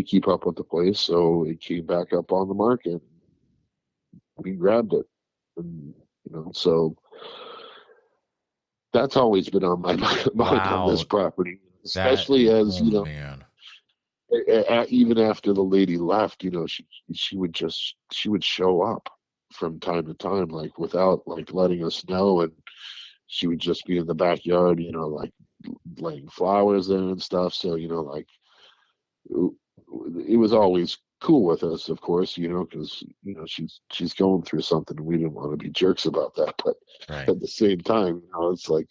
keep up with the place, so it came back up on the market. We grabbed it, and so that's always been on my mind on this property, especially as man. Even after the lady left, she would show up from time to time, like without like letting us know, and she would just be in the backyard, like laying flowers there and stuff. So like it was always cool with us, of course, because she's going through something, and we didn't want to be jerks about that. But Right. at the same time, it's like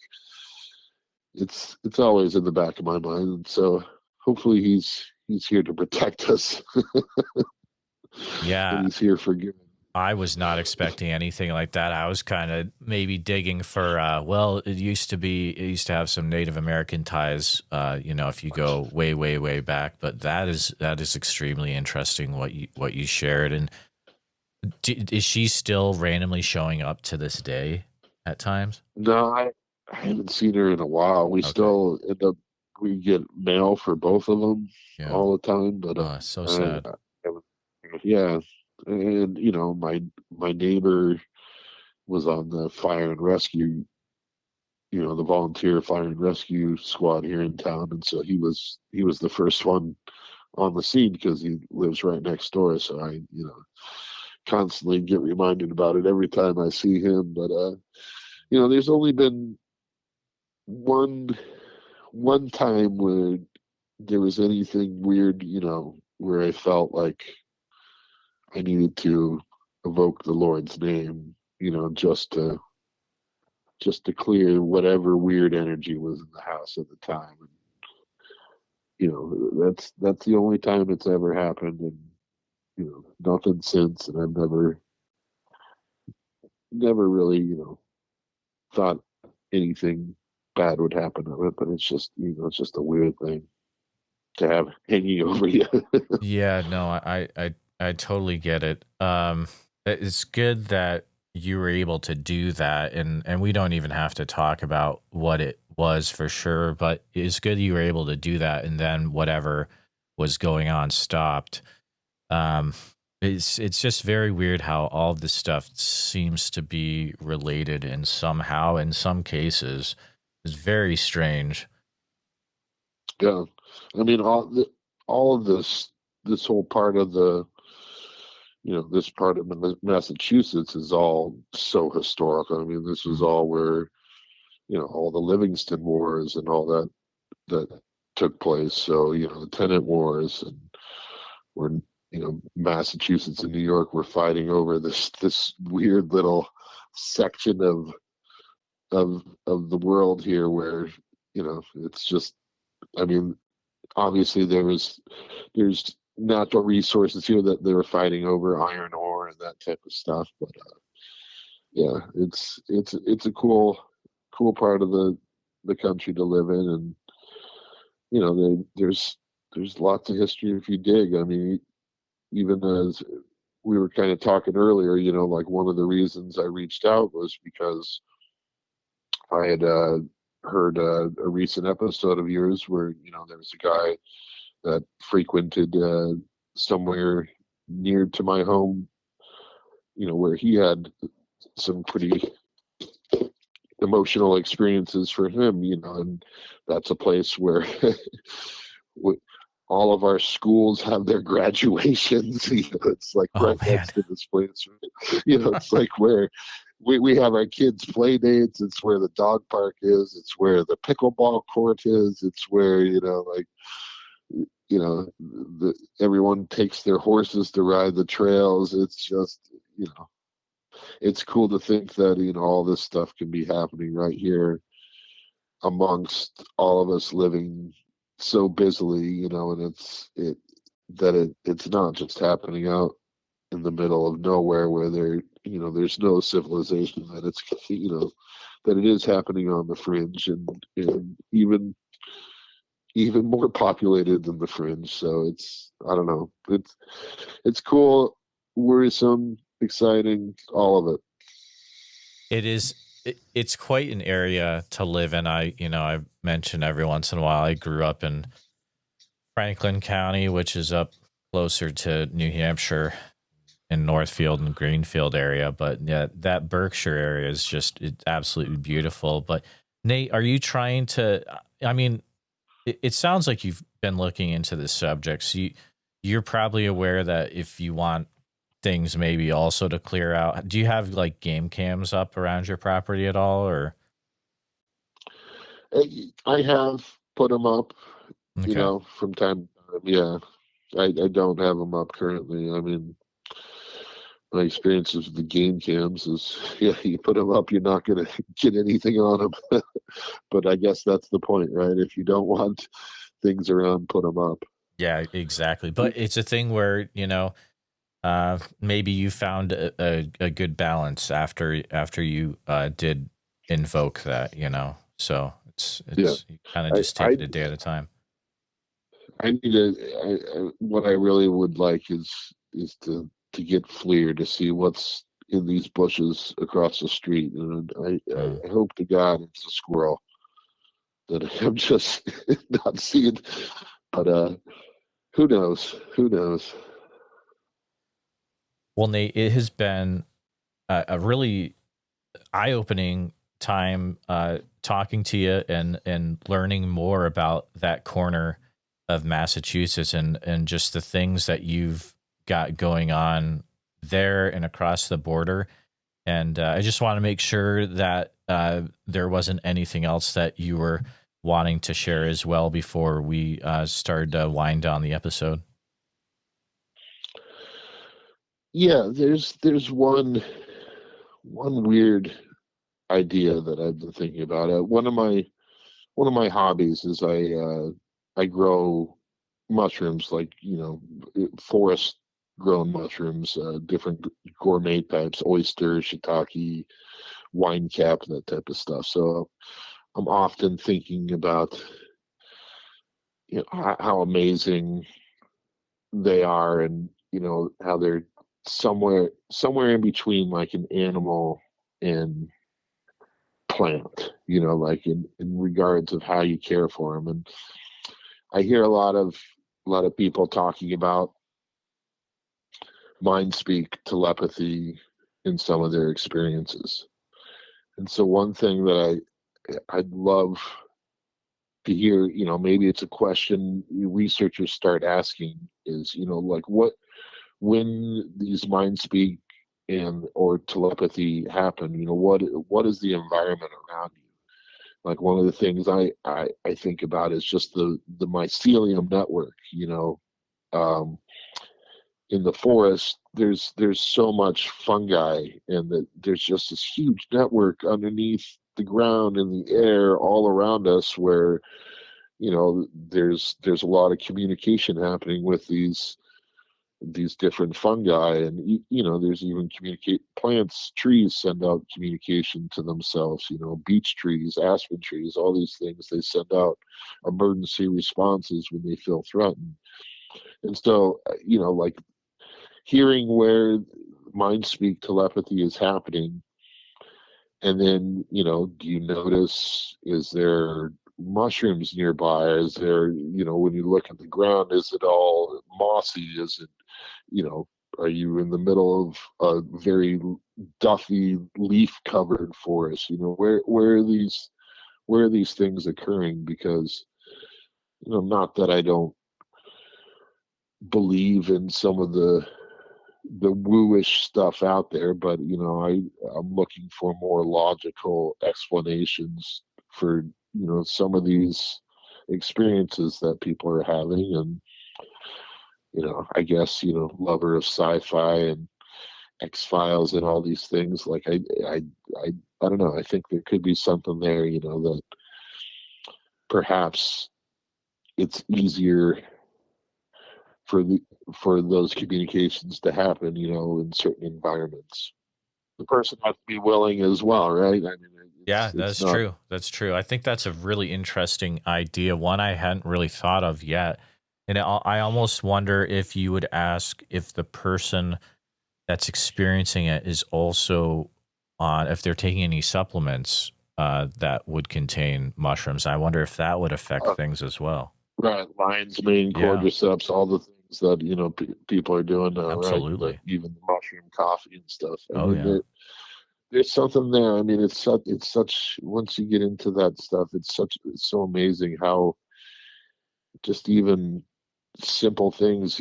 it's always in the back of my mind, and so hopefully he's here to protect us. Yeah. And he's here for good. I was not expecting anything like that. I was kind of maybe digging for, it used to have some Native American ties, if you go way, way, way back, but that is extremely interesting what you shared. And is she still randomly showing up to this day at times? No, I haven't seen her in a while. We still end up, we get mail for both of them all the time, but so sad. Yeah. And my neighbor was on the fire and rescue, the volunteer fire and rescue squad here in town, and so he was the first one on the scene because he lives right next door. So I, constantly get reminded about it every time I see him. But there's only been one time where there was anything weird, where I felt like I needed to evoke the Lord's name, just to clear whatever weird energy was in the house at the time. And, that's the only time it's ever happened, and nothing since. And I've never really, thought anything bad would happen to it. But it's just, it's just a weird thing to have hanging over you. Yeah, no, I totally get it. It's good that you were able to do that, and we don't even have to talk about what it was for sure, but it's good you were able to do that, and then whatever was going on stopped. Um, it's just very weird how all of this stuff seems to be related in somehow in some cases. It's very strange. Yeah, I mean, all of this whole part of this part of Massachusetts is all so historical. I mean, this is all where all the Livingston Wars and all that took place. So the Tenant Wars, and where Massachusetts and New York were fighting over this weird little section of the world here, where it's just, I mean, obviously there's natural resources here that they were fighting over, iron ore and that type of stuff. But yeah, it's a cool part of the country to live in. And there's lots of history if you dig. I mean, even as we were kind of talking earlier, like one of the reasons I reached out was because I had heard a recent episode of yours where there was a guy that frequented somewhere near to my home, where he had some pretty emotional experiences for him, and that's a place where all of our schools have their graduations. It's like Oh right man. next to this place. It's like where we have our kids' play dates. It's where the dog park is. It's where the pickleball court is. It's where everyone takes their horses to ride the trails. It's just it's cool to think that all this stuff can be happening right here amongst all of us living so busily, and it's not just happening out in the middle of nowhere where there's no civilization, that it's that it is happening on the fringe, and even more populated than the fringe. So it's, I don't know, it's cool, worrisome, exciting, all of it. It is. It's quite an area to live in. I mentioned every once in a while I grew up in Franklin County, which is up closer to New Hampshire, in Northfield and Greenfield area. But yeah, that Berkshire area is it's absolutely beautiful. But Nate, are you trying to? I mean, it sounds like you've been looking into this subject. So you're probably aware that if you want things maybe also to clear out, do you have like game cams up around your property at all, or? I have put them up, Okay. from time to time. Yeah, I don't have them up currently. I mean, my experiences with the game cams is, yeah, you put them up, you're not going to get anything on them. But I guess that's the point, right? If you don't want things around, put them up. Yeah, exactly. But it's a thing where, maybe you found a good balance after you did invoke that, So Yeah, you kind of just take it a day at a time. I need what I really would like is to get FLIR to see what's in these bushes across the street, and I hope to God it's a squirrel that I'm just not seeing. But who knows? Who knows? Well, Nate, it has been a really eye-opening time talking to you and learning more about that corner of Massachusetts and just the things that you've got going on there and across the border. And I just want to make sure that there wasn't anything else that you were wanting to share as well before we started to wind down the episode. Yeah, there's one weird idea that I've been thinking about. One of my hobbies is I grow mushrooms, like, forest grown mushrooms, different gourmet types, oyster, shiitake, wine cap, that type of stuff. So I'm often thinking about how amazing they are, and how they're somewhere in between, like an animal and plant, like in regards of how you care for them. And I hear a lot of people talking about mind speak, telepathy in some of their experiences. And so one thing that I'd love to hear, maybe it's a question researchers start asking is, like, when these mind speak and or telepathy happen, what is the environment around you? Like, one of the things I think about is just the mycelium network. In the forest, there's so much fungi, and there's just this huge network underneath the ground, in the air, all around us, where there's a lot of communication happening with these different fungi. And there's even plants, trees send out communication to themselves. Beech trees, aspen trees, all these things, they send out emergency responses when they feel threatened. And so like, hearing where mind speak telepathy is happening, and then do you notice, is there mushrooms nearby? Is there, when you look at the ground, is it all mossy? Is it, are you in the middle of a very duffy, leaf covered forest? Where are these things occurring? Because not that I don't believe in some of the woo-ish stuff out there, but I'm looking for more logical explanations for some of these experiences that people are having. And I guess lover of sci-fi and X-Files and all these things, like I don't know, I think there could be something there, that perhaps it's easier for those communications to happen, in certain environments. The person has to be willing as well, right? I mean, Yeah, that's true. That's true. I think that's a really interesting idea, one I hadn't really thought of yet. And I almost wonder if you would ask if the person that's experiencing it is also on, if they're taking any supplements that would contain mushrooms. I wonder if that would affect things as well. Right, lion's mane, cordyceps, all the things that people are doing now. Absolutely. Right? Even the mushroom coffee and stuff. There's something there. I mean, it's such. Once you get into that stuff, it's so amazing how just even simple things,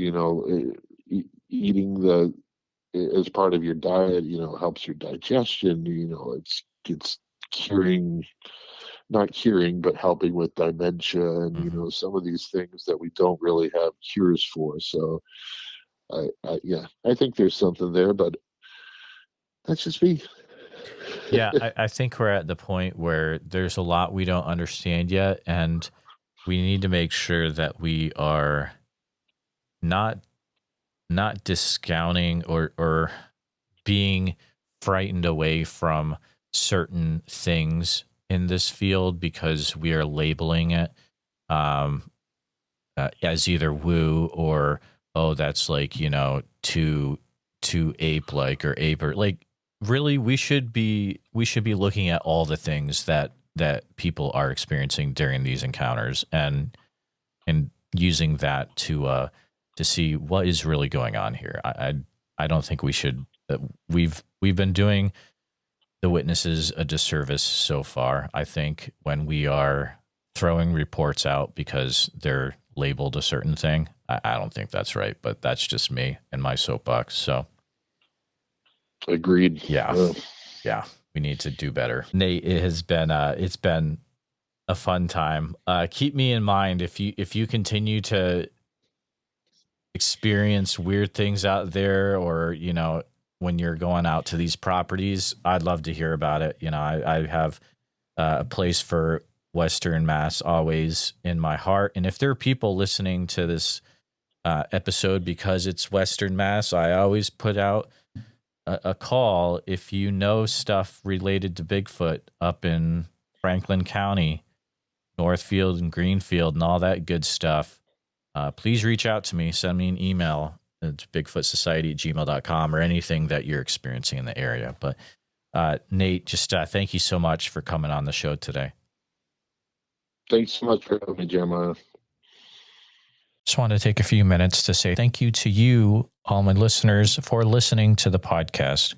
eating as part of your diet, helps your digestion. It's curing. Not curing, but helping with dementia and some of these things that we don't really have cures for. So, I think there's something there, but that's just me. Yeah, I think we're at the point where there's a lot we don't understand yet, and we need to make sure that we are not discounting or being frightened away from certain things in this field because we are labeling it as either woo or, oh, that's like, too ape like, or ape, or like, really we should be looking at all the things that people are experiencing during these encounters and using that to see what is really going on here. I don't think we should. We've been doing the witnesses a disservice so far, I think, when we are throwing reports out because they're labeled a certain thing. I don't think that's right, but that's just me and my soapbox. So agreed. Yeah. We need to do better. Nate, it's been a fun time. Keep me in mind if you continue to experience weird things out there, or when you're going out to these properties, I'd love to hear about it. I have a place for Western Mass always in my heart, and if there are people listening to this episode because it's Western Mass, I always put out a call if you know stuff related to Bigfoot up in Franklin County, Northfield and Greenfield and all that good stuff. Please reach out to me. Send me an email. It's bigfootsociety@gmail.com, or anything that you're experiencing in the area. But Nate, just thank you so much for coming on the show today. Thanks so much for having me, Jeremiah. Just want to take a few minutes to say thank you to you, all my listeners, for listening to the podcast.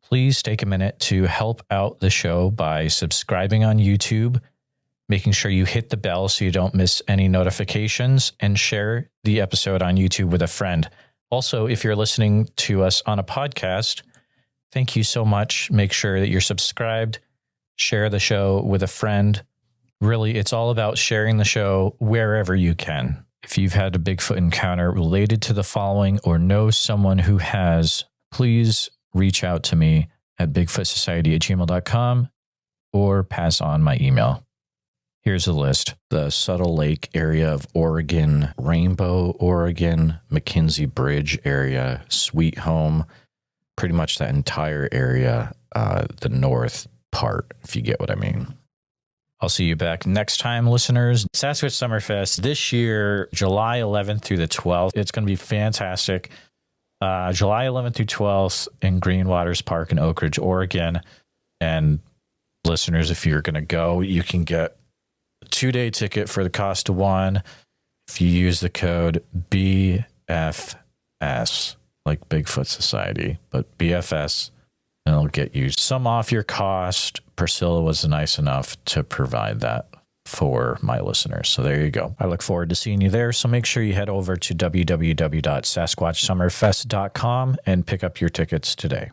Please take a minute to help out the show by subscribing on YouTube, making sure you hit the bell so you don't miss any notifications, and share the episode on YouTube with a friend. Also, if you're listening to us on a podcast, thank you so much. Make sure that you're subscribed, share the show with a friend. Really, it's all about sharing the show wherever you can. If you've had a Bigfoot encounter related to the following or know someone who has, please reach out to me at bigfootsociety@gmail.com or pass on my email. Here's a list: the Subtle Lake area of Oregon, Rainbow, Oregon, McKinsey Bridge area, Sweet Home, pretty much that entire area, the north part, if you get what I mean. I'll see you back next time, listeners. Sasquatch Summerfest this year, July 11th through the 12th. It's going to be fantastic. July 11th through 12th in Green Waters Park in Oak Ridge, Oregon. And listeners, if you're going to go, you can get a 2-day ticket for the cost of one if you use the code BFS, like Bigfoot Society, but BFS, and it'll get you some off your cost. Priscilla was nice enough to provide that for my listeners. So there you go. I look forward to seeing you there. So make sure you head over to www.sasquatchsummerfest.com and pick up your tickets today.